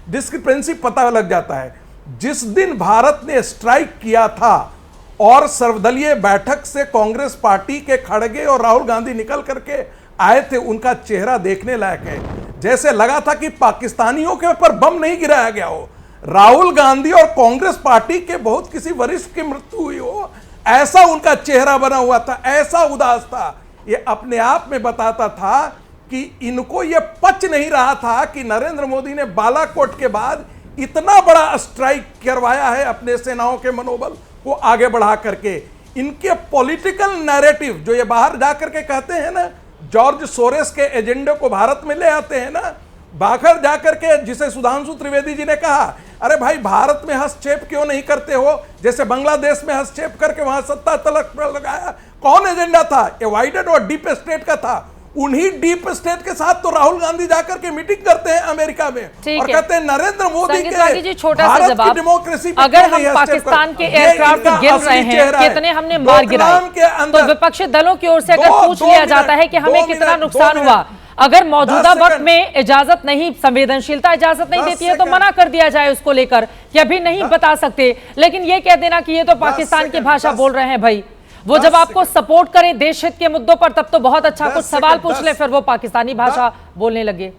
डिस्क्रिपेंसी पता लग जाता है। जिस दिन भारत ने स्ट्राइक किया था और सर्वदलीय बैठक से कांग्रेस पार्टी के खड़गे और राहुल गांधी निकल करके आए थे, उनका चेहरा देखने लायक है। जैसे लगा था कि पाकिस्तानियों के ऊपर बम नहीं गिराया गया हो, राहुल गांधी और कांग्रेस पार्टी के बहुत किसी वरिष्ठ की मृत्यु हुई हो, ऐसा उनका चेहरा बना हुआ था, ऐसा उदास था। ये अपने आप में बताता था कि इनको ये पच नहीं रहा था कि नरेंद्र मोदी ने बालाकोट के बाद इतना बड़ा स्ट्राइक करवाया है अपने सेनाओं के मनोबल को आगे बढ़ा करके। इनके पॉलिटिकल नैरेटिव जो ये बाहर जाकर के कहते हैं ना, जॉर्ज सोरेस के एजेंडे को भारत में ले आते हैं ना, बाहर जाकर के, जिसे सुधांशु त्रिवेदी जी ने कहा, अरे भाई भारत में हस्तक्षेप क्यों नहीं करते हो, जैसे बांग्लादेश में हस्तक्षेप करके वहां सत्ता तलक लगाया। कौन एजेंडा था? ये वाइडेड और डीप स्टेट का था। उन्हीं डीप स्टेट के साथ तो राहुल गांधी जाकर के मीटिंग करते हैं अमेरिका में और कहते हैं नरेंद्र मोदी के छोटा सा जवाब, डेमोक्रेसी अगर हम पाकिस्तान के एयरक्राफ्ट गिर रहे हैं, कितने हमने मार गिराए, तो विपक्षी दलों की ओर से अगर पूछ लिया जाता है कि हमें कितना नुकसान हुआ, अगर मौजूदा वक्त में इजाजत नहीं, संवेदनशीलता इजाजत नहीं देती है तो मना कर दिया जाए उसको लेकर कि अभी नहीं बता सकते। लेकिन ये कह देना कि ये तो पाकिस्तान की भाषा बोल रहे हैं, भाई वो जब आपको सपोर्ट करें देश हित के मुद्दों पर तब तो बहुत अच्छा, कुछ सवाल पूछ ले फिर वो पाकिस्तानी भाषा बोलने लगे।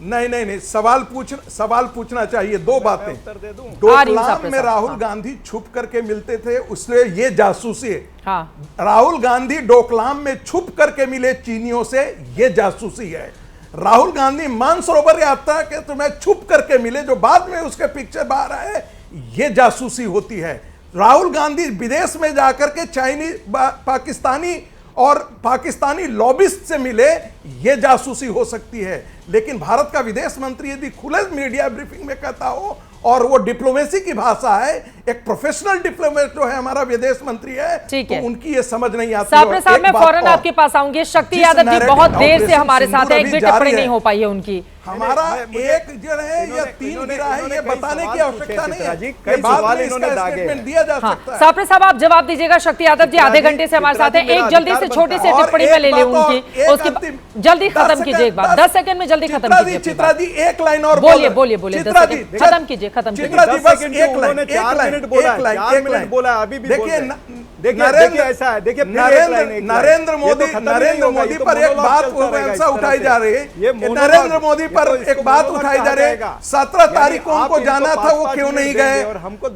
नहीं, सवाल पूछना चाहिए। दो बातें, डोकलाम में राहुल गांधी छुप करके मिलते थे, उससे ये जासूसी है। हाँ। राहुल गांधी डोकलाम में छुप करके मिले चीनियों से, ये जासूसी है। राहुल गांधी मानसरोवर यात्रा के तुम्हें छुप करके मिले, जो बाद में उसके पिक्चर बाहर आए, ये जासूसी होती है। राहुल गांधी विदेश में जाकर के चाइनीज, पाकिस्तानी और पाकिस्तानी लॉबिस्ट से मिले, ये जासूसी हो सकती है। लेकिन भारत का विदेश मंत्री यदि खुले मीडिया ब्रीफिंग में कहता हो और वो डिप्लोमेसी की भाषा है, एक प्रोफेशनल डिप्लोमेट जो है हमारा विदेश मंत्री है, तो उनकी ये समझ नहीं आती। साहब मैं फौरन आपके पास आऊंगी। शक्ति यादव जी बहुत देर से हमारे साथ है, एक भी टिप्पणी नहीं हो पाई है उनकी। हमारा एक जो है या 3 गिरा है, ये बताने की आवश्यकता नहीं है, कई सवाल इन्होंने दागे दिया जा सकता है। सापरे साहब आप जवाब दीजिएगा। शक्ति यादव जी आधे घंटे से हमारे साथ हैं, एक जल्दी से छोटी सी टिप्पणी में ले ले उनकी, उसकी जल्दी खत्म कीजिए एक बात, 10 सेकंड में जल्दी खत्म कीजिए। चित्रा जी एक लाइन और बोलिए, 10 सेकंड खत्म कीजिए, खत्म कीजिए। देखिए ऐसा है, देखिए नरेंद्र मोदी पर एक बात उठाई जा रही है, नरेंद्र मोदी पर एक बात उठाई जा रही है, 17 तारीख को उनको जाना था, वो क्यों नहीं गए?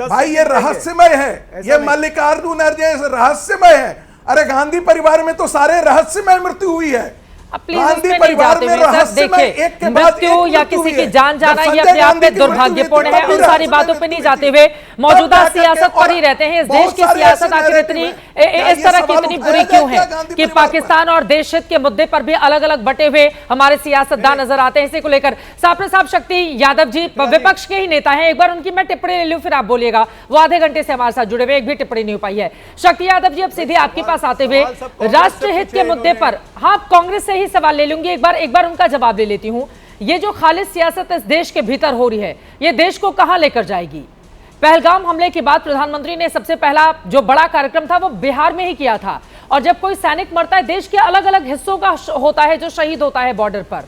भाई ये रहस्यमय है, ये मल्लिकार्जुन खड़गे रहस्यमय है। अरे गांधी परिवार में तो सारे रहस्यमय मृत्यु हुई है। गांधी परिवार में देखिए, मृत्यु या किसी की जान जाना ये अपने आप में दुर्भाग्यपूर्ण है। उन सारी बातों पे नहीं जाते हुए मौजूदा सियासत पर ही रहते हैं। इस देश की सियासत आखिर इतनी इस तरह की इतनी बुरी क्यों है कि पाकिस्तान और देश हित के मुद्दे पर भी अलग अलग बटे हुए हमारे सियासतदान नजर आते हैं। इसी को लेकर सापरे साहब, शक्ति यादव जी विपक्ष के ही नेता हैं, एक बार उनकी मैं टिप्पणी ले लूं फिर आप बोलिएगा। वो आधे घंटे से हमारे साथ जुड़े हुए, एक भी टिप्पणी नहीं हो पाई है। शक्ति यादव जी अब सीधे आपके पास आते हुए राष्ट्रहित के मुद्दे पर, हाँ कांग्रेस से ही सवाल ले लूंगी, एक बार उनका जवाब ले लेती हूं। ये जो खालिद सियासत इस देश के भीतर हो रही है, ये देश को कहां लेकर जाएगी? पहलगाम हमले के बाद प्रधानमंत्री ने सबसे पहला जो बड़ा कार्यक्रम था वो बिहार में ही किया था, और जब कोई सैनिक मरता है देश के अलग अलग हिस्सों का होता है जो शहीद होता है बॉर्डर पर,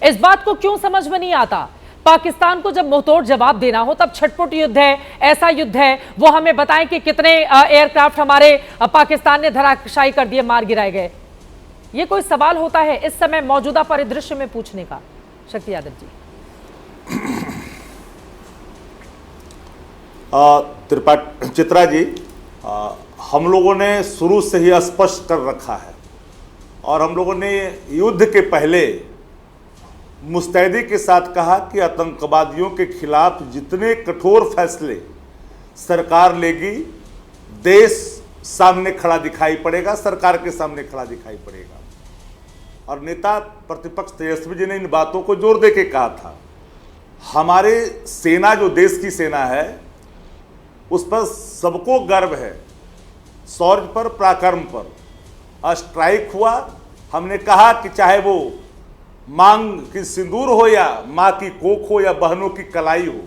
इस बात को क्यों समझ में नहीं आता? पाकिस्तान को जब मुंहतोड़ जवाब देना हो तब छटपुट युद्ध है, ऐसा युद्ध है, वो हमें बताएं कि कितने एयरक्राफ्ट हमारे पाकिस्तान ने धराशायी कर दिए, मार गिराए गए। ये कोई सवाल होता है इस समय मौजूदा परिदृश्य में पूछने का? शक्ति यादव जी। चित्रा जी, हम लोगों ने शुरू से ही स्पष्ट कर रखा है और हम लोगों ने युद्ध के पहले मुस्तैदी के साथ कहा कि आतंकवादियों के खिलाफ जितने कठोर फैसले सरकार लेगी, देश सामने खड़ा दिखाई पड़ेगा, सरकार के सामने खड़ा दिखाई पड़ेगा। और नेता प्रतिपक्ष तेजस्वी जी ने इन बातों को जोर दे के कहा था। हमारे सेना, जो देश की सेना है, उस पर सबको गर्व है, शौर्य पर, पराक्रम पर। स्ट्राइक हुआ, हमने कहा कि चाहे वो मांग की सिंदूर हो या माँ की कोख हो या बहनों की कलाई हो,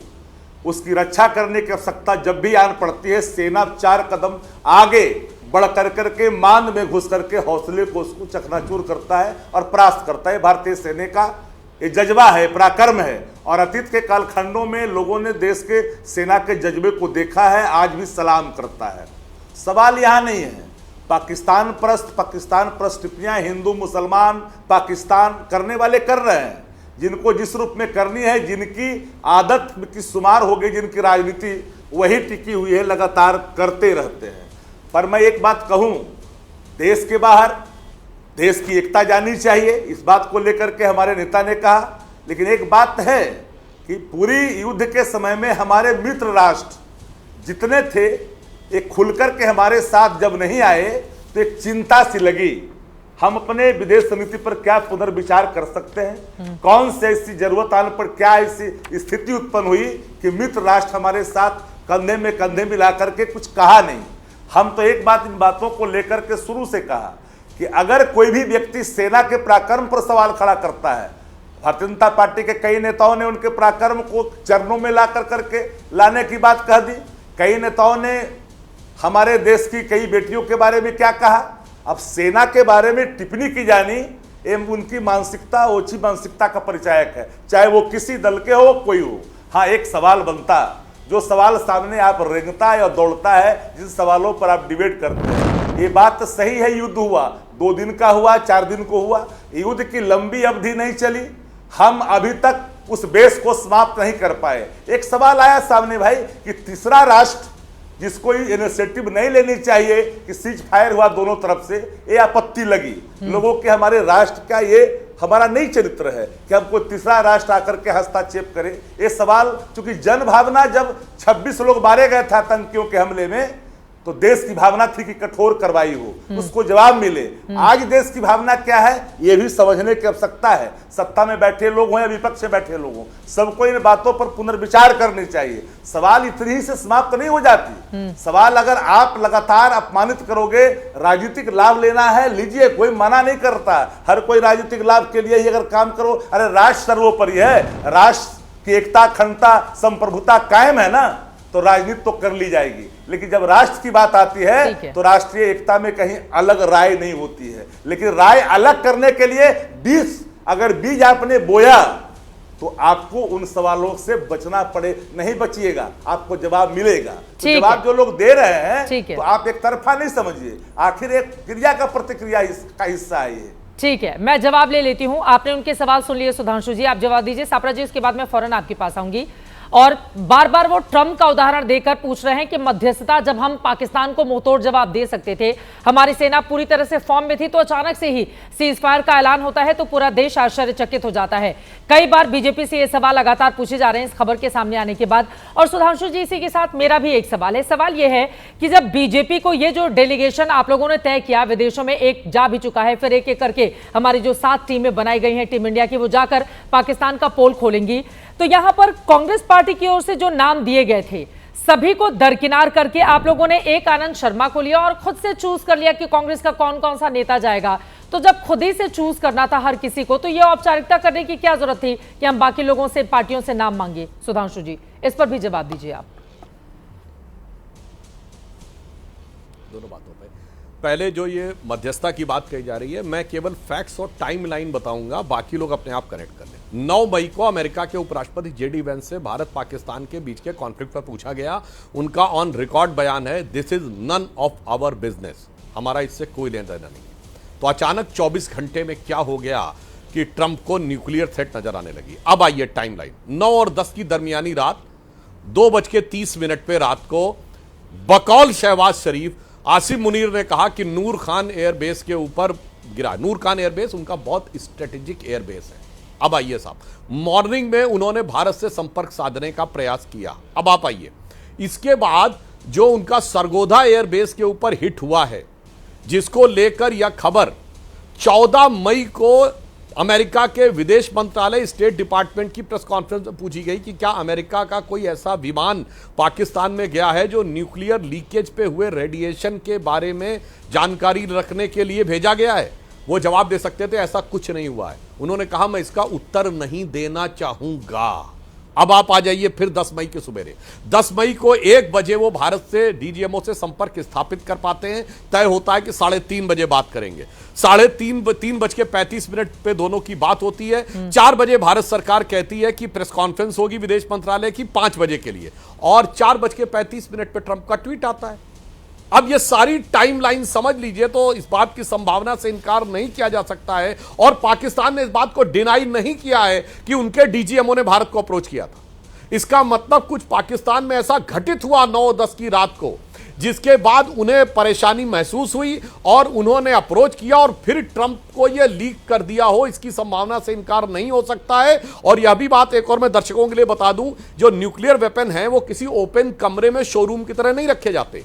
उसकी रक्षा करने की आवश्यकता जब भी आन पड़ती है, सेना 4 कदम आगे बढ़ करके मान में घुस करके हौसले को उसको चकनाचूर करता है और परास्त करता है। भारतीय सेना का ये जज्बा है, पराक्रम है। और अतीत के कालखंडों में लोगों ने देश के सेना के जज्बे को देखा है, आज भी सलाम करता है। सवाल यहाँ नहीं है पाकिस्तान परस्त टिप्पणियां हिंदू मुसलमान पाकिस्तान करने वाले कर रहे हैं, जिनको जिस रूप में करनी है, जिनकी आदत की शुमार हो गई, जिनकी राजनीति वही टिकी हुई है, लगातार करते रहते हैं। पर मैं एक बात कहूं, देश के बाहर देश की एकता जानी चाहिए, इस बात को लेकर के हमारे नेता ने कहा। लेकिन एक बात है कि पूरी युद्ध के समय में हमारे मित्र राष्ट्र जितने थे, एक खुलकर के हमारे साथ जब नहीं आए तो एक चिंता सी लगी। हम अपने विदेश नीति पर क्या पुनर्विचार कर सकते हैं? कौन से ऐसी जरूरत आने पर क्या ऐसी स्थिति उत्पन्न हुई कि मित्र राष्ट्र हमारे साथ कंधे में कंधे मिला करके कुछ कहा नहीं? हम तो एक बात, इन बातों को लेकर के शुरू से कहा कि अगर कोई भी व्यक्ति सेना के पराक्रम पर सवाल खड़ा करता है, भारतीय जनता पार्टी के कई नेताओं ने उनके पराक्रम को चरणों में ला करके लाने की बात कह दी। कई नेताओं ने हमारे देश की कई बेटियों के बारे में क्या कहा। अब सेना के बारे में टिप्पणी की जानी एवं उनकी मानसिकता ओछी मानसिकता का परिचायक है, चाहे वो किसी दल के हो, कोई हो। हाँ, एक सवाल बनता, जो सवाल सामने आप रेंगता है और दौड़ता है, जिन सवालों पर आप डिबेट करते हैं। ये बात सही है, युद्ध हुआ, 2 दिन का हुआ, 4 दिन को हुआ, युद्ध की लंबी अवधि नहीं चली। हम अभी तक उस बेस को समाप्त नहीं कर पाए। एक सवाल आया सामने भाई कि तीसरा राष्ट्र जिसको इनिशिएटिव नहीं लेनी चाहिए कि सीज फायर हुआ दोनों तरफ से, ये आपत्ति लगी लोगों के। हमारे राष्ट्र का ये हमारा नहीं चरित्र है कि हमको तीसरा राष्ट्र आकर के हस्तक्षेप करे। ये सवाल, चूंकि जन भावना, जब 26 लोग मारे गए थे आतंकियों के हमले में, तो देश की भावना थी कि कठोर कार्रवाई हो, उसको जवाब मिले। आज देश की भावना क्या है, ये भी समझने की आवश्यकता है। सत्ता में बैठे लोग हों या विपक्ष में बैठे लोग हों, सबको इन बातों पर पुनर्विचार करनी चाहिए। सवाल इतनी ही से समाप्त नहीं हो जाती। सवाल अगर आप लगातार अपमानित करोगे, राजनीतिक लाभ लेना है, लीजिए, कोई मना नहीं करता। हर कोई राजनीतिक लाभ के लिए ही अगर काम करो, अरे राष्ट्र सर्वोपरि है, राष्ट्र की एकता, अखंडता, संप्रभुता कायम है ना, तो राजनीति तो कर ली जाएगी। लेकिन जब राष्ट्र की बात आती है तो राष्ट्रीय एकता में कहीं अलग राय नहीं होती है। लेकिन राय अलग करने के लिए अगर बीज आपने बोया तो आपको उन सवालों से बचना पड़े, नहीं बचिएगा, आपको जवाब मिलेगा। तो जवाब जो लोग दे रहे हैं तो आप एक तरफा नहीं समझिए, आखिर एक क्रिया का प्रतिक्रिया का हिस्सा है ये। ठीक है, मैं जवाब ले लेती हूं। आपने उनके सवाल सुन लिए, सुधांशु जी आप जवाब दीजिए। सापरा जी, इसके बाद मैं फौरन आपके पास आऊंगी। और बार बार वो ट्रंप का उदाहरण देकर पूछ रहे हैं कि मध्यस्थता, जब हम पाकिस्तान को मुंहतोड़ जवाब दे सकते थे, हमारी सेना पूरी तरह से फॉर्म में थी, तो अचानक से ही सीज फायर का ऐलान होता है तो पूरा देश आश्चर्यचकित हो जाता है। कई बार बीजेपी से ये सवाल लगातार पूछे जा रहे हैं इस खबर के सामने आने के बाद। और सुधांशु जी, इसी के साथ मेरा भी एक सवाल है। सवाल यह है कि जब बीजेपी को ये जो डेलीगेशन आप लोगों ने तय किया, विदेशों में एक जा भी चुका है, फिर एक एक करके हमारी जो 7 टीमें बनाई गई हैं टीम इंडिया की, वो जाकर पाकिस्तान का पोल खोलेंगी, तो यहां पर कांग्रेस पार्टी की ओर से जो नाम दिए गए थे, सभी को दरकिनार करके आप लोगों ने एक आनंद शर्मा को लिया और खुद से चूज कर लिया कि कांग्रेस का कौन कौन सा नेता जाएगा। तो जब खुद ही से चूज करना था हर किसी को, तो यह औपचारिकता करने की क्या जरूरत थी कि हम बाकी लोगों से, पार्टियों से नाम मांगे? सुधांशु जी, इस पर भी जवाब दीजिए आप। दोनों बातों पे पहले जो ये मध्यस्थता की बात कही जा रही है, मैं केवल फैक्ट्स और टाइमलाइन बताऊंगा, बाकी लोग अपने आप करेक्ट कर लें। 9 मई को अमेरिका के उपराष्ट्रपति जेडी वेंस से भारत पाकिस्तान के बीच के कॉन्फ्लिक्ट पर पूछा गया। उनका ऑन रिकॉर्ड बयान है, this is none of our business, हमारा इससे कोई लेना देना नहीं। तो अचानक 24 घंटे में क्या हो गया कि ट्रंप को न्यूक्लियर थ्रेट नजर आने लगी। अब आइए टाइमलाइन। 9 और 10 की दरमियानी रात 2:30 पे रात को बकौल शहबाज शरीफ आसिम मुनीर ने कहा कि नूर खान एयरबेस के ऊपर गिरा। नूर खान एयरबेस उनका बहुत स्ट्रेटेजिक एयरबेस है। अब आइए साहब, मॉर्निंग में उन्होंने भारत से संपर्क साधने का प्रयास किया। अब आप आइए, इसके बाद जो उनका सरगोधा एयरबेस के ऊपर हिट हुआ है, जिसको लेकर यह खबर 14 मई को अमेरिका के विदेश मंत्रालय स्टेट डिपार्टमेंट की प्रेस कॉन्फ्रेंस में पूछी गई कि क्या अमेरिका का कोई ऐसा विमान पाकिस्तान में गया है जो न्यूक्लियर लीकेज पे हुए रेडिएशन के बारे में जानकारी रखने के लिए भेजा गया है। वो जवाब दे सकते थे ऐसा कुछ नहीं हुआ है। उन्होंने कहा मैं इसका उत्तर नहीं देना चाहूंगा। अब आप आ जाइए फिर 10 मई के सुबेरे। 10 मई को 1 बजे वो भारत से डीजीएमओ से संपर्क स्थापित कर पाते हैं। तय होता है कि 3:30 बजे बात करेंगे। 3:35 पे दोनों की बात होती है। 4 बजे भारत सरकार कहती है कि प्रेस कॉन्फ्रेंस होगी विदेश मंत्रालय की 5 बजे के लिए, और 4:35 पे ट्रंप का ट्वीट आता है। अब ये सारी टाइमलाइन समझ लीजिए तो इस बात की संभावना से इनकार नहीं किया जा सकता है, और पाकिस्तान ने इस बात को डिनाई नहीं किया है कि उनके डीजीएमओ ने भारत को अप्रोच किया था। इसका मतलब कुछ पाकिस्तान में ऐसा घटित हुआ 9-10 की रात को, जिसके बाद उन्हें परेशानी महसूस हुई और उन्होंने अप्रोच किया और फिर ट्रंप को यह लीक कर दिया हो, इसकी संभावना से इनकार नहीं हो सकता है। और यह भी बात एक और मैं दर्शकों के लिए बता दूं, जो न्यूक्लियर वेपन है वो किसी ओपन कमरे में शोरूम की तरह नहीं रखे जाते।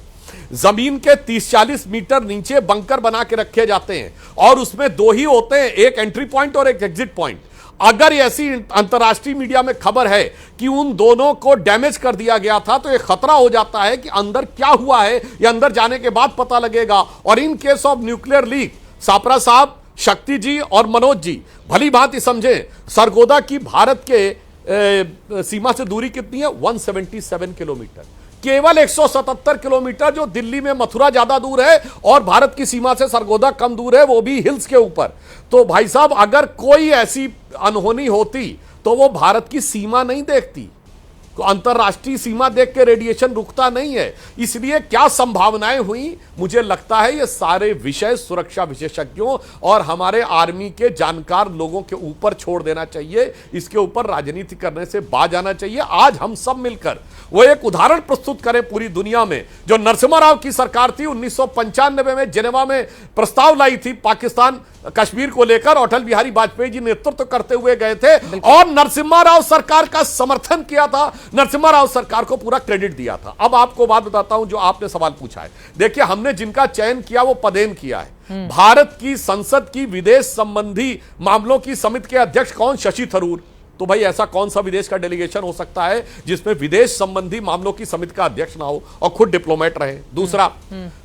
जमीन के 30-40 मीटर नीचे बंकर बना के रखे जाते हैं, और उसमें 2 ही होते हैं, एक एंट्री पॉइंट और एक एग्जिट पॉइंट। अगर ऐसी अंतर्राष्ट्रीय मीडिया में खबर है कि उन दोनों को डैमेज कर दिया गया था, तो यह खतरा हो जाता है कि अंदर क्या हुआ है यह अंदर जाने के बाद पता लगेगा। और in case of nuclear leak, Sapra साहब, शक्ति जी और मनोज जी भली भांति समझे, सरगोधा की भारत के सीमा से दूरी कितनी है? 177 किलोमीटर। केवल 177 किलोमीटर, जो दिल्ली में मथुरा ज्यादा दूर है और भारत की सीमा से सरगोधा कम दूर है, वो भी हिल्स के ऊपर। तो भाई साहब, अगर कोई ऐसी अनहोनी होती तो वो भारत की सीमा नहीं देखती, तो अंतरराष्ट्रीय सीमा देख के रेडिएशन रुकता नहीं है। इसलिए क्या संभावनाएं हुई, मुझे लगता है ये सारे विषय सुरक्षा विशेषज्ञों और हमारे आर्मी के जानकार लोगों के ऊपर छोड़ देना चाहिए। इसके ऊपर राजनीति करने से बाज आना चाहिए। आज हम सब मिलकर वो एक उदाहरण प्रस्तुत करें पूरी दुनिया में, जो नरसिम्हा राव की सरकार थी 1995 में जेनेवा में प्रस्ताव लाई थी पाकिस्तान कश्मीर को लेकर, अटल बिहारी वाजपेयी जी नेतृत्व करते हुए गए थे और नरसिम्हा राव सरकार का समर्थन किया था, नरसिम्हा राव सरकार को पूरा क्रेडिट दिया था। अब आपको बात बताता हूं जो आपने सवाल पूछा है। देखिए, हमने जिनका चयन किया वो पदेन किया है। भारत की संसद की विदेश संबंधी मामलों की समिति के अध्यक्ष कौन? शशि थरूर। तो भाई ऐसा कौन सा विदेश का डेलीगेशन हो सकता है जिसमें विदेश संबंधी मामलों की समिति का अध्यक्ष ना हो और खुद डिप्लोमेट रहे? दूसरा,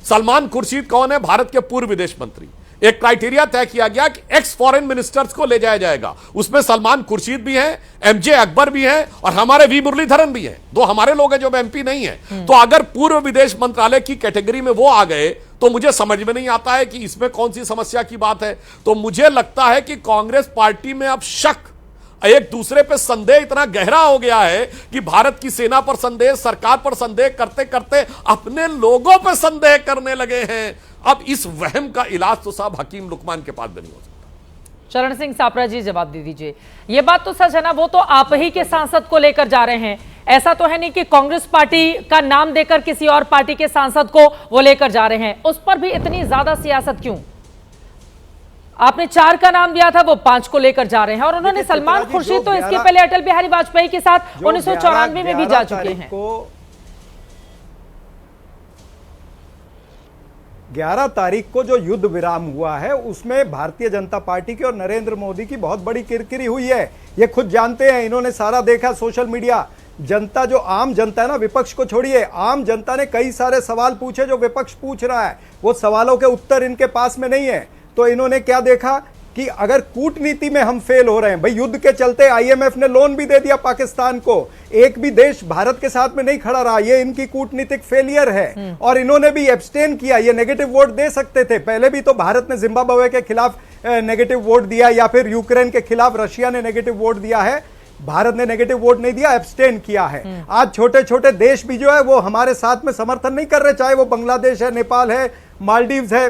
सलमान खुर्शीद कौन है? भारत के पूर्व विदेश मंत्री। एक क्राइटेरिया तय किया गया कि एक्स फॉरेन मिनिस्टर्स को ले जाया जाएगा, उसमें सलमान खुर्शीद भी हैं, एमजे अकबर भी हैं और हमारे वी मुरलीधरन भी हैं। 2 हमारे लोग हैं जो एमपी नहीं है। तो अगर पूर्व विदेश मंत्रालय की कैटेगरी में वो आ गए तो मुझे समझ में नहीं आता है कि इसमें कौन सी समस्या की बात है। तो मुझे लगता है कि कांग्रेस पार्टी में अब शक, एक दूसरे पे संदेह इतना गहरा हो गया है कि भारत की सेना पर संदेह, सरकार पर संदेह करते करते अपने लोगों पर संदेह करने लगे हैं। अब इस वहम का इलाज तो साहब हकीम लुकमान के पास भी नहीं हो सकता। चरण सिंह सापरा जी, जवाब दे दीजिए। ये बात तो सच है ना, वो तो आप ही के सांसद को लेकर जा रहे हैं। ऐसा तो है नहीं कि कांग्रेस पार्टी का नाम देकर किसी और पार्टी के सांसद को वो लेकर जा रहे हैं। उस पर भी इतनी ज्यादा सियासत क्यों? आपने 4 का नाम दिया था, वो 5 को लेकर जा रहे हैं। और उन्होंने सलमान खुर्शीद तो इसके पहले अटल बिहारी वाजपेयी के साथ 1994 में भी जा चुके हैं। 11 तारीख को जो युद्ध विराम हुआ है उसमें भारतीय जनता पार्टी की और नरेंद्र मोदी की बहुत बड़ी किरकिरी हुई है। ये खुद जानते हैं, इन्होंने सारा देखा सोशल मीडिया। जनता, जो आम जनता है ना, विपक्ष को छोड़िए, आम जनता ने कई सारे सवाल पूछे जो विपक्ष पूछ रहा है। वो सवालों के उत्तर इनके पास में नहीं है। तो इन्होंने क्या देखा कि अगर कूटनीति में हम फेल हो रहे हैं, भाई युद्ध के चलते आईएमएफ ने लोन भी दे दिया पाकिस्तान को, एक भी देश भारत के साथ में नहीं खड़ा रहा, ये इनकी कूटनीतिक फेलियर है। और इन्होंने भी एब्सटेन किया, ये नेगेटिव वोट दे सकते थे, पहले भी तो भारत ने जिम्बाब्वे के खिलाफ नेगेटिव वोट दिया, या फिर यूक्रेन के खिलाफ रशिया ने नेगेटिव वोट दिया है, भारत ने नेगेटिव वोट नहीं दिया, एब्सटेन किया है। आज छोटे छोटे देश भी जो है वो हमारे साथ में समर्थन नहीं कर रहे, चाहे वो बांग्लादेश है, नेपाल है, मालदीव्स है,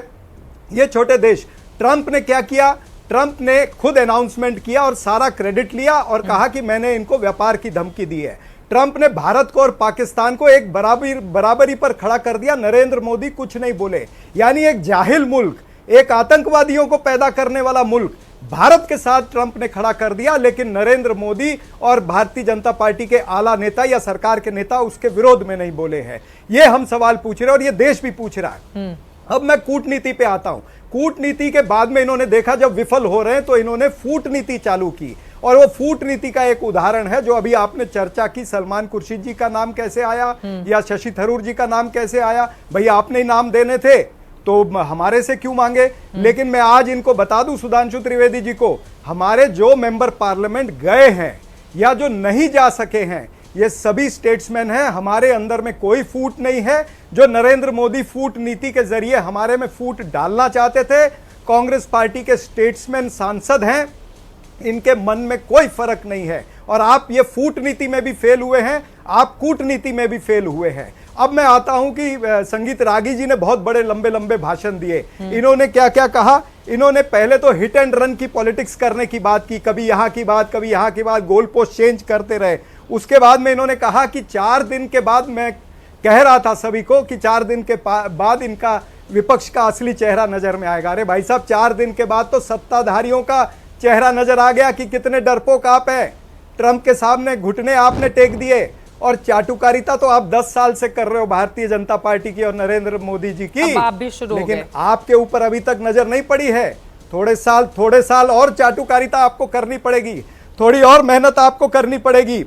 ये छोटे देश। ट्रंप ने क्या किया, ट्रंप ने खुद अनाउंसमेंट किया और सारा क्रेडिट लिया और कहा कि मैंने इनको व्यापार की धमकी दी है। ट्रंप ने भारत को और पाकिस्तान को एक बराबरी पर खड़ा कर दिया, नरेंद्र मोदी कुछ नहीं बोले। यानी एक जाहिल मुल्क, एक आतंकवादियों को पैदा करने वाला मुल्क भारत के साथ ट्रंप ने खड़ा कर दिया, लेकिन नरेंद्र मोदी और भारतीय जनता पार्टी के आला नेता या सरकार के नेता उसके विरोध में नहीं बोले हैं। ये हम सवाल पूछ रहे हैं और ये देश भी पूछ रहा है। अब मैं कूटनीति पे आता हूं। कूटनीति के बाद में इन्होंने देखा जब विफल हो रहे हैं तो इन्होंने फूटनीति चालू की, और वो फूटनीति का एक उदाहरण है जो अभी आपने चर्चा की, सलमान खुर्शीद जी का नाम कैसे आया या शशि थरूर जी का नाम कैसे आया। भैया आपने ही नाम देने थे तो हमारे से क्यों मांगे। लेकिन मैं आज इनको बता दूं, सुधांशु त्रिवेदी जी को, हमारे जो मेंबर पार्लियामेंट गए हैं या जो नहीं जा सके हैं, ये सभी स्टेट्समैन हैं। हमारे अंदर में कोई फूट नहीं है। जो नरेंद्र मोदी फूट नीति के जरिए हमारे में फूट डालना चाहते थे, कांग्रेस पार्टी के स्टेट्समैन सांसद हैं, इनके मन में कोई फर्क नहीं है। और आप ये फूट नीति में भी फेल हुए हैं, आप कूटनीति में भी फेल हुए हैं। अब मैं आता हूं कि संगीत रागी जी ने बहुत बड़े लंबे लंबे भाषण दिए। इन्होंने क्या क्या कहा, इन्होंने पहले तो हिट एंड रन की पॉलिटिक्स करने की बात की, कभी यहां की बात कभी यहां की बात, गोल पोस्ट चेंज करते रहे। उसके बाद में इन्होंने कहा कि 4 दिन के बाद, मैं कह रहा था सभी को कि 4 दिन के बाद इनका विपक्ष का असली चेहरा नजर में आएगा। अरे भाई साहब, 4 दिन के बाद तो सत्ताधारियों का चेहरा नजर आ गया कि कितने डरपोक आप हैं। ट्रंप के सामने घुटने आपने टेक दिए, और चाटुकारिता तो आप 10 साल से कर रहे हो भारतीय जनता पार्टी की और नरेंद्र मोदी जी की। अब आप भी शुरू हो गए। लेकिन आपके ऊपर अभी तक नजर नहीं पड़ी है। थोड़े साल और चाटुकारिता आपको करनी पड़ेगी, थोड़ी और मेहनत आपको करनी पड़ेगी।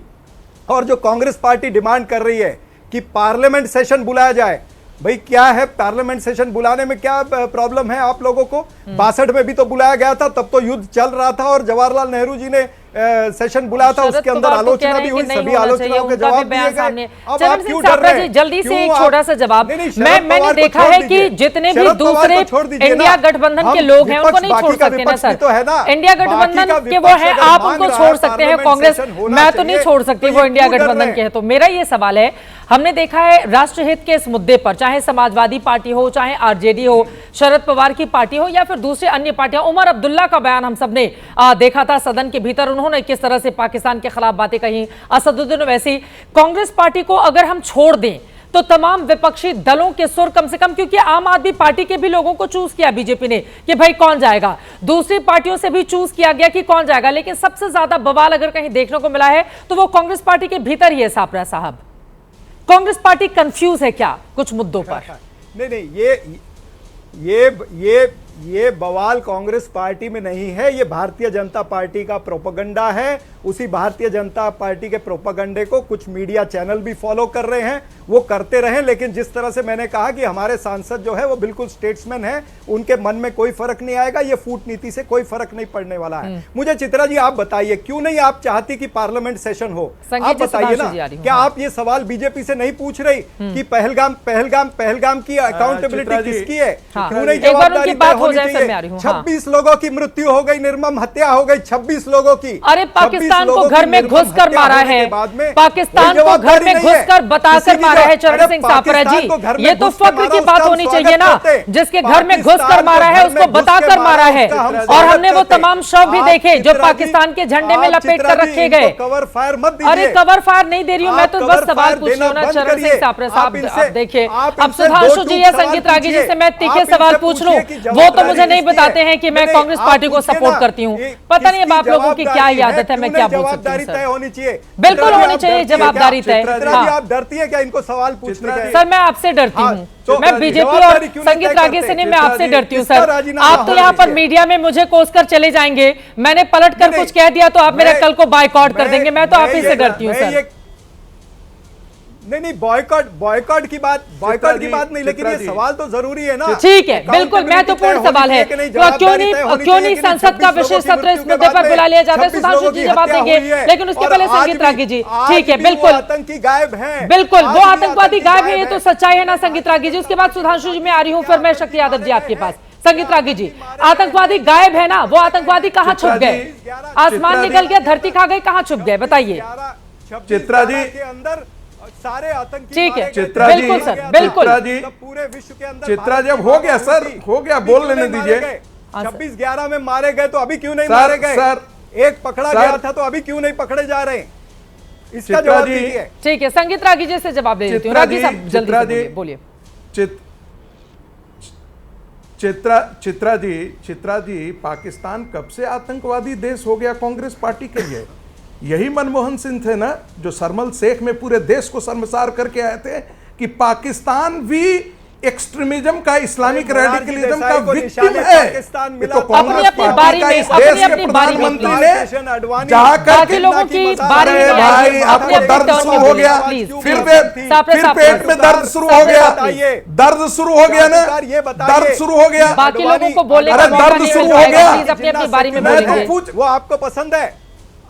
और जो कांग्रेस पार्टी डिमांड कर रही है कि पार्लियामेंट सेशन बुलाया जाए, भाई क्या है पार्लियामेंट सेशन बुलाने में, क्या प्रॉब्लम है आप लोगों को? 62 में भी तो बुलाया गया था, तब तो युद्ध चल रहा था और जवाहरलाल नेहरू जी ने सेशन बुलाया था, उसके अंदर आलोचना भी हुई, सभी आलोचनाओं के जवाब दिए गए। अब आप क्यों डर रहे हैं? जल्दी से एक छोटा सा जवाब। मैंने देखा है कि जितने भी दूसरे इंडिया गठबंधन के लोग हैं उनको नहीं छोड़ सकते ना सर। इंडिया गठबंधन के वो है, आप उनको छोड़ सकते हैं, कांग्रेस मैं तो नहीं छोड़ सकती, वो इंडिया गठबंधन के है। तो मेरा ये सवाल है, हमने देखा है राष्ट्रहित के इस मुद्दे पर, चाहे समाजवादी पार्टी हो, चाहे आरजेडी हो, शरद पवार की पार्टी हो या फिर दूसरे अन्य पार्टियां, उमर अब्दुल्ला का बयान हम सबने देखा था सदन के भीतर, उन्होंने किस तरह से पाकिस्तान के खिलाफ बातें कही। असदुद्दीन ओवैसी, कांग्रेस पार्टी को अगर हम छोड़ दें तो तमाम विपक्षी दलों के सुर कम से कम, क्योंकि आम आदमी पार्टी के भी लोगों को चूज किया बीजेपी ने कि भाई कौन जाएगा, दूसरी पार्टियों से भी चूज किया गया कि कौन जाएगा, लेकिन सबसे ज्यादा बवाल अगर कहीं देखने को मिला है तो वो कांग्रेस पार्टी के भीतर ही है। सापरा साहब, कांग्रेस पार्टी कंफ्यूज है क्या कुछ मुद्दों पर? नहीं, ये बवाल कांग्रेस पार्टी में नहीं है, ये भारतीय जनता पार्टी का प्रोपेगेंडा है। उसी भारतीय जनता पार्टी के प्रोपेगेंडे को कुछ मीडिया चैनल भी फॉलो कर रहे हैं, वो करते रहे। लेकिन जिस तरह से मैंने कहा कि हमारे सांसद जो है वो बिल्कुल स्टेट्समैन है, उनके मन में कोई फर्क नहीं आएगा, ये फूट नीति से कोई फर्क नहीं पड़ने वाला है। मुझे चित्रा जी आप बताइए, क्यों नहीं आप चाहती कि पार्लियामेंट सेशन हो? आप बताइए ना, क्या आप ये सवाल बीजेपी से नहीं पूछ रही कि पहलगाम की अकाउंटेबिलिटी किसकी है? क्यों नहीं जवाबदारी तय होनी चाहिए? 26 लोगों की मृत्यु हो गई, निर्मम हत्या हो गई 26 लोगों की। अरे पाकिस्तान को घर में घुसकर मारा है, पाकिस्तान को घर में घुसकर बताकर मारा है चरण सिंह सापरा जी। ये तो फक्र की बात होनी चाहिए ना, जिसके घर में घुसकर मारा है उसको बताकर मारा है। और हमने वो तमाम शव भी देखे जो पाकिस्तान के झंडे में लपेट कर रखे गए। कवर फायर मत दीजिए। अरे कवर फायर नहीं दे रही हूं मैं, तो बस सवाल पूछ रहा हूं ना चरण सिंह सापरा साहब। अब देखिए, अब सुधांशु जी या संगीत रागी जी से मैं तीखे सवाल पूछ लूं, वो तो मुझे नहीं बताते हैं कि मैं कांग्रेस पार्टी को सपोर्ट करती हूं। पता नहीं अब आप लोगों की क्या आदत है, मैं क्या बोल सकती हूं सर। होनी चाहिए, बिल्कुल होनी चाहिए जवाबदारी तय। आप डरती है क्या इनको सवाल पूछने का? सर मैं आपसे डरती हूँ, मैं बीजेपी और संगीत रागी से नहीं, मैं आपसे डरती हूँ सर। आप तो यहाँ पर मीडिया में मुझे कोसकर चले जाएंगे, मैंने पलट कर कुछ कह दिया तो आप मेरा कल को बायकॉट कर देंगे, मैं तो आप ही से डरती हूँ सर। नहीं बॉयकॉट की बात नहीं, लेकिन ये सवाल तो जरूरी है ना। ठीक है, बिल्कुल महत्वपूर्ण सवाल है। तो क्यों नहीं संसद का विशेष सत्र इस मुद्दे पर बुला लिया जाता है? सुधांशु जी जवाब देंगे, लेकिन उसके पहले संगीत रागी जी। ठीक है, बिल्कुल आतंकी गायब है, बिल्कुल वो आतंकवादी गायब है, ये तो सच्चाई है ना संगीत रागी जी। उसके बाद सुधांशु जी मैं आ रही हूँ, फिर मैं शक्ति यादव जी आपके पास। संगीत रागी जी, आतंकवादी गायब है ना, वो आतंकवादी कहाँ छुप गए? आसमान निकल गया, धरती खा गई, कहाँ छुप गए बताइए? चित्रा जी के अंदर सारे आतंकी, ठीक है, चित्रा जी, बिल्कुल सर, बिल्कुल पूरे विश्व के अंदर। चित्रा जी अब हो गया सर, हो गया, बोल लेने दीजिए। 26/11 में मारे गए तो अभी क्यों नहीं मारे गए? सर एक पकड़ा गया था तो अभी क्यों नहीं पकड़े जा रहे? इसका जवाब दीजिए। ठीक है, संगीत रागी जी से जवाब दे देती हूँ। रागी साहब जल्दी बोलिए। चित्रा जी, पाकिस्तान कब से आतंकवादी देश हो गया कांग्रेस पार्टी के लिए? यही मनमोहन सिंह थे ना जो शर्मल शेख में पूरे देश को शर्मसार करके आए थे कि पाकिस्तान भी एक्सट्रीमिज्म का, इस्लामिक रेडिकलिज्म का विक्टिम है। तो कांग्रेस पार्टी का इस देश के प्रधानमंत्री ने जाकर लोगों की बारी में भाई आपको दर्द शुरू हो गया, फिर पेट में दर्द शुरू हो गया, दर्द शुरू हो गया ना, दर्द शुरू हो गया, बाकी लोगों को बोलने अरे दर्द शुरू हो गया। अपनी अपनी बारी में बोलेंगे। वो आपको पसंद है?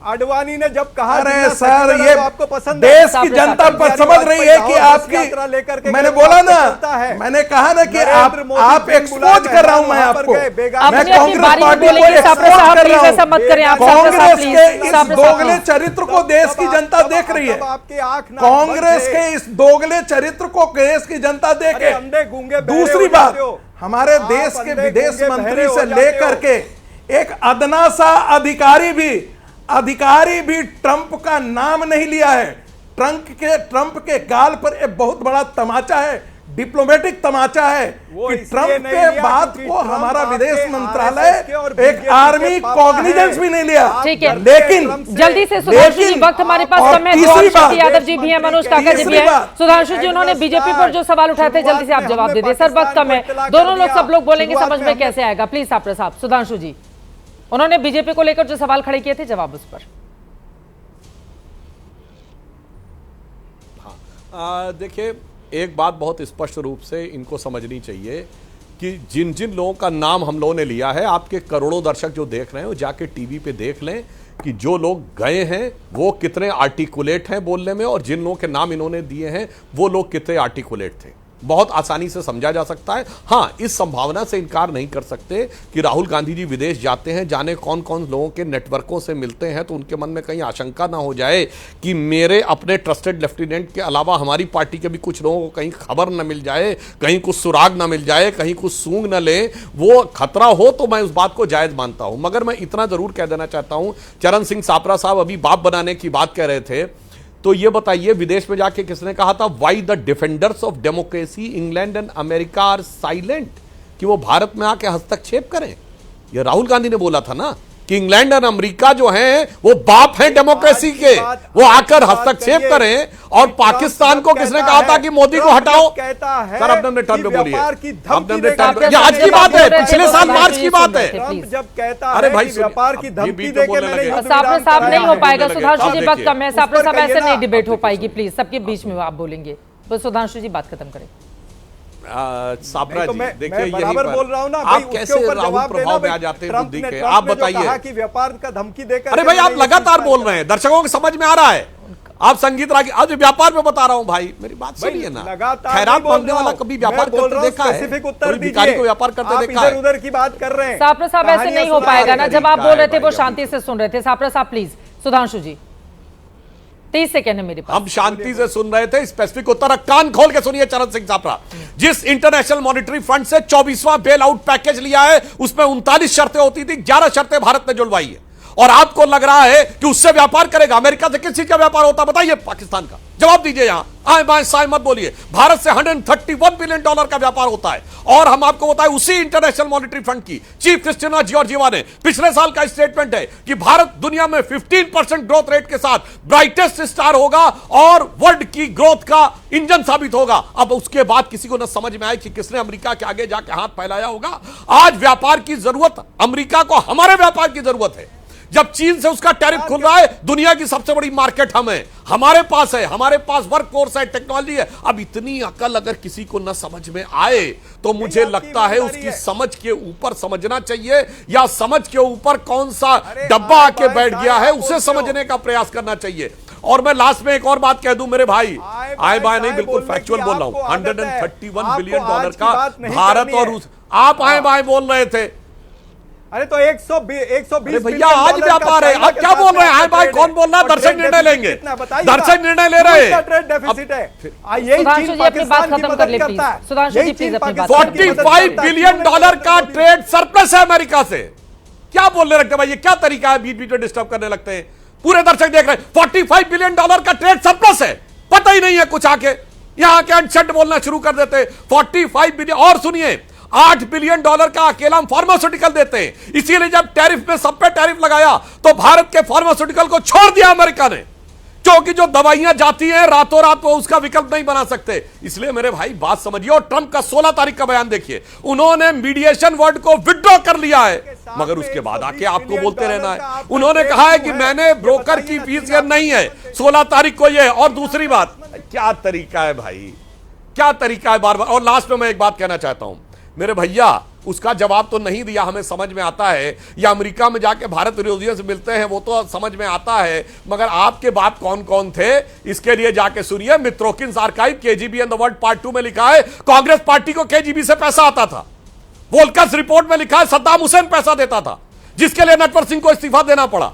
आडवाणी ने जब कहा, अरे सर ये आपको पसंद है? देश की जनता पर समझ रही है कि आपकी, मैंने बोला ना, मैंने कहा ना कि आप एक्सपोज कर रहा हूं मैं आपको, मैं कांग्रेस पार्टी को एक्सपोज कर रहा हूं। कांग्रेस के इस दोगले चरित्र को देश की जनता देख रही है। कांग्रेस के इस दोगले चरित्र को देश की जनता देखे। दूसरी बात, हमारे देश के विदेश मंत्री से लेकर के एक अदना सा अधिकारी भी ट्रंप का नाम नहीं लिया है। ट्रंप के गाल पर एक बहुत बड़ा तमाचा है, डिप्लोमेटिक तमाचा है कि ट्रंप के बात को हमारा विदेश मंत्रालय एक आर्मी कॉग्निजेंस भी नहीं लिया। ठीक है, लेकिन जल्दी से सुधांशु जी, वक्त हमारे पास कम है। शक्ति यादव जी भी है, मनोज काका जी भी है। सुधांशु जी उन्होंने बीजेपी पर जो सवाल उठाए थे जल्दी से आप जवाब दे दिए। सर वक्त कम है, दोनों लोग सब लोग बोलेंगे, समझ में कैसे आएगा? प्लीज साहब। सुधांशु जी, उन्होंने बीजेपी को लेकर जो सवाल खड़े किए थे, जवाब उस पर। देखिए, एक बात बहुत स्पष्ट रूप से इनको समझनी चाहिए कि जिन जिन लोगों का नाम हम लोगों ने लिया है, आपके करोड़ों दर्शक जो देख रहे हैं वो जाके टीवी पे देख लें कि जो लोग गए हैं वो कितने आर्टिकुलेट हैं बोलने में, और जिन लोगों के नाम इन्होंने दिए हैं वो लोग कितने आर्टिकुलेट थे। बहुत आसानी से समझा जा सकता है। हाँ, इस संभावना से इनकार नहीं कर सकते कि राहुल गांधी जी विदेश जाते हैं, जाने कौन कौन लोगों के नेटवर्कों से मिलते हैं, तो उनके मन में कहीं आशंका ना हो जाए कि मेरे अपने ट्रस्टेड लेफ्टिनेंट के अलावा हमारी पार्टी के भी कुछ लोगों को कहीं खबर ना मिल जाए, कहीं कुछ सुराग ना मिल जाए, कहीं कुछ सूंघ ना ले। वो खतरा हो तो मैं उस बात को जायज मानता हूं, मगर मैं इतना जरूर कह देना चाहता हूं, चरण सिंह सापरा साहब अभी बाप बनाने की बात कह रहे थे, तो ये बताइए विदेश में जाके किसने कहा था, why the defenders of democracy England and America are silent, कि वो भारत में आके हस्तक्षेप करें? ये राहुल गांधी ने बोला था ना कि इंग्लैंड और अमेरिका जो हैं वो बाप हैं डेमोक्रेसी के, वो आकर हस्तक्षेप करें। और पाकिस्तान को किसने कहा था कि मोदी को हटाओ? सर अपने टर्म पे बोलिए, ये आज की बात है, पिछले साल मार्च की बात है। जब कहता अरे भाई व्यापार की धमकी देके मैंने साहब नहीं हो पाएगा। सुधांशु जी वक्त कम है, साहब ऐसे नहीं डिबेट हो पाएगी। प्लीज सबके बीच में आप बोलेंगे, तो सुधांशु जी बात खत्म करें। सापरा जी, देखिए यही बराबर बोल रहा हूं ना, आप कैसे राहुल प्रभाव में आ जाते हैं बुद्धि के? आप बताइए कि व्यापार का धमकी देकर। अरे भाई आप लगातार बोल रहे हैं, दर्शकों को समझ में आ रहा है। आप संगीत रागी, आज व्यापार में बता रहा हूं भाई, मेरी बात सुनिए ना। खैरात मांगने वाला कभी व्यापार करते देखा है? उत्तर भिखारी को व्यापार करते देखा है? उधर की बात कर रहे हैं साहब, ऐसे नहीं हो पाएगा ना। जब आप बोल रहे थे वो शांति से सुन रहे थे। साहब प्लीज। सुधांशु जी 30 सेकेंड है मेरे पास। हम शांति से सुन रहे थे, स्पेसिफिक उत्तर कान खोल के सुनिए। चरण सिंह सापरा, जिस इंटरनेशनल मॉनिटरी फंड से 24वां बेल आउट पैकेज लिया है उसमें 39 शर्तें होती थी, 11 शर्तें भारत ने जुड़वाई है, और आपको लग रहा है कि उससे व्यापार करेगा। अमेरिका से किस चीज का व्यापार होता बताइए? पाकिस्तान का। जवाब दीजिए, यहां आए बाएं साए मत बोलिए। भारत से $131 बिलियन का व्यापार होता है, और हम आपको बताएं उसी इंटरनेशनल मॉनिटरी फंड की चीफ क्रिस्टिना जॉर्जिवा ने पिछले साल का स्टेटमेंट है कि भारत दुनिया में 15% ग्रोथ रेट के साथ ब्राइटेस्ट स्टार होगा और वर्ल्ड की ग्रोथ का इंजन साबित होगा। अब उसके बाद किसी को न समझ में आए कि किसने अमेरिका के आगे जाके हाथ फैलाया होगा। आज व्यापार की जरूरत अमेरिका को हमारे व्यापार की जरूरत है। जब चीन से उसका टैरिफ खुल रहा है, दुनिया की सबसे बड़ी मार्केट हम है, हमारे पास है, हमारे पास वर्क फोर्स है, टेक्नोलॉजी है। अब इतनी अकल अगर किसी को न समझ में आए तो मुझे लगता है उसकी समझ के ऊपर समझना चाहिए, या समझ के ऊपर कौन सा डब्बा आके बैठ गया है उसे समझने का प्रयास करना चाहिए। और मैं लास्ट में एक और बात कह दूं मेरे भाई, आए बाय नहीं, बिल्कुल फैक्चुअल बोल रहा हूं। $131 बिलियन का भारत और रूस, आप आए बाय बोल रहे थे। अरे तो 120 भैया आज व्यापार है, आप क्या बोल रहे हैं? भाई कौन बोल रहा है? दर्शक निर्णय लेंगे, दर्शक निर्णय ले रहे हैं। ट्रेड डेफिसिट है, सुधांशु जी अपनी बात खत्म कर ले प्लीज। सुधांशु जी प्लीज अपनी बात। $45 बिलियन का ट्रेड सरप्लस है अमेरिका से। क्या बोलने लगते भाई, ये क्या तरीका है? बीच बीच में डिस्टर्ब करने लगते हैं। पूरे दर्शक देख रहे हैं, $45 बिलियन का ट्रेड सरप्लस है, पता ही नहीं है कुछ। आके यहां के अनशट बोलना शुरू कर देते हैं। 45 बिलियन, और सुनिए $8 बिलियन का अकेला हम फार्मास्यूटिकल देते हैं। इसीलिए जब टैरिफ में सब पे टैरिफ लगाया तो भारत के फार्मास्यूटिकल को छोड़ दिया अमेरिका ने, क्योंकि जो दवाइयां जाती हैं रातों रात वो उसका विकल्प नहीं बना सकते। इसलिए मेरे भाई बात समझिए। और ट्रंप का 16 तारीख का बयान देखिए, उन्होंने मीडिएशन वर्ड को विड्रॉ कर लिया है, मगर उसके बाद आके आपको बोलते रहना है। उन्होंने कहा है कि मैंने ब्रोकर की फीस नहीं है, 16 तारीख को ये। और दूसरी बात, क्या तरीका है भाई, क्या तरीका है बार बार। और लास्ट में मैं एक बात कहना चाहता हूं मेरे भैया, उसका जवाब तो नहीं दिया, हमें समझ में आता है, या अमेरिका में जाके भारत विरोधियों से मिलते हैं वो तो समझ में आता है, मगर आपके बाप कौन कौन थे इसके लिए जाके सुनिए। Mitrokhin's archive KGB and the world part 2 में लिखा है कांग्रेस पार्टी को KGB से पैसा आता था। वोल्कस रिपोर्ट में लिखा है सद्दाम हुसैन पैसा देता था, जिसके लिए नटवर सिंह को इस्तीफा देना पड़ा।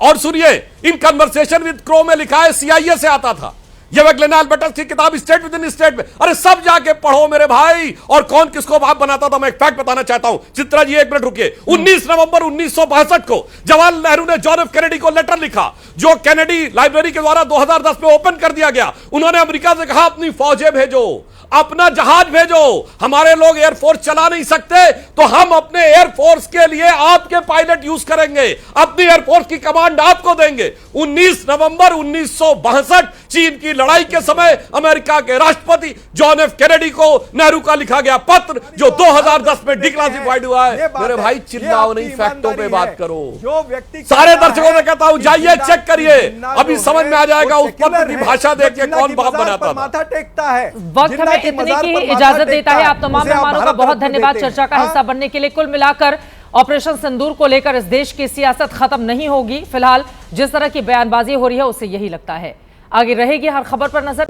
और सुनिए, इन कन्वर्सेशन विद क्रो में लिखा है CIA से आता था। ये ग्लेन एल्बर्टस की किताब स्टेट विद इन स्टेट में, अरे सब जाके पढ़ो मेरे भाई। और कौन किसको बाप बनाता था मैं एक फैक्ट बताना चाहता हूं। चित्रा जी 1 मिनट रुकिए। 19 नवंबर 1962 को जवाहरलाल नेहरू ने जॉन एफ कैनेडी को लेटर लिखा, जो कैनेडी लाइब्रेरी के द्वारा 2010 में ओपन कर दिया गया। उन्होंने अमेरिका से कहा अपनी फौजें भेजो, अपना जहाज भेजो, हमारे लोग एयरफोर्स चला नहीं सकते तो हम अपने एयरफोर्स के लिए आपके पायलट यूज करेंगे, अपनी एयरफोर्स की कमांड आपको देंगे। 19 नवंबर 1962 चीन की लड़ाई के समय अमेरिका के राष्ट्रपति जॉन एफ कैनेडी को नेहरू का लिखा गया पत्र, जो 2010 में डिक्लासिफाइड हुआ है। मेरे भाई चिल्लाओ नहीं, फैक्टों पे बात करो। जो व्यक्ति सारे दर्शकों से कहता हूं जाइए चेक करिए, अभी समझ में आ जाएगा उस पत्र की भाषा देख के कौन बाप बनाता था। माथा टेकता है। वक्त हमें इतने की इजाजत देता है। आप तमाम मेहमानों का बहुत धन्यवाद चर्चा का हिस्सा बनने के लिए। कुल मिलाकर ऑपरेशन सिंदूर को लेकर इस देश की सियासत खत्म नहीं होगी। फिलहाल जिस तरह की बयानबाजी हो रही है उससे यही लगता है। आगे रहेगी हर खबर पर नजर।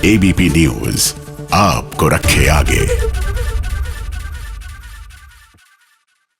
ABP न्यूज आपको रखे आगे।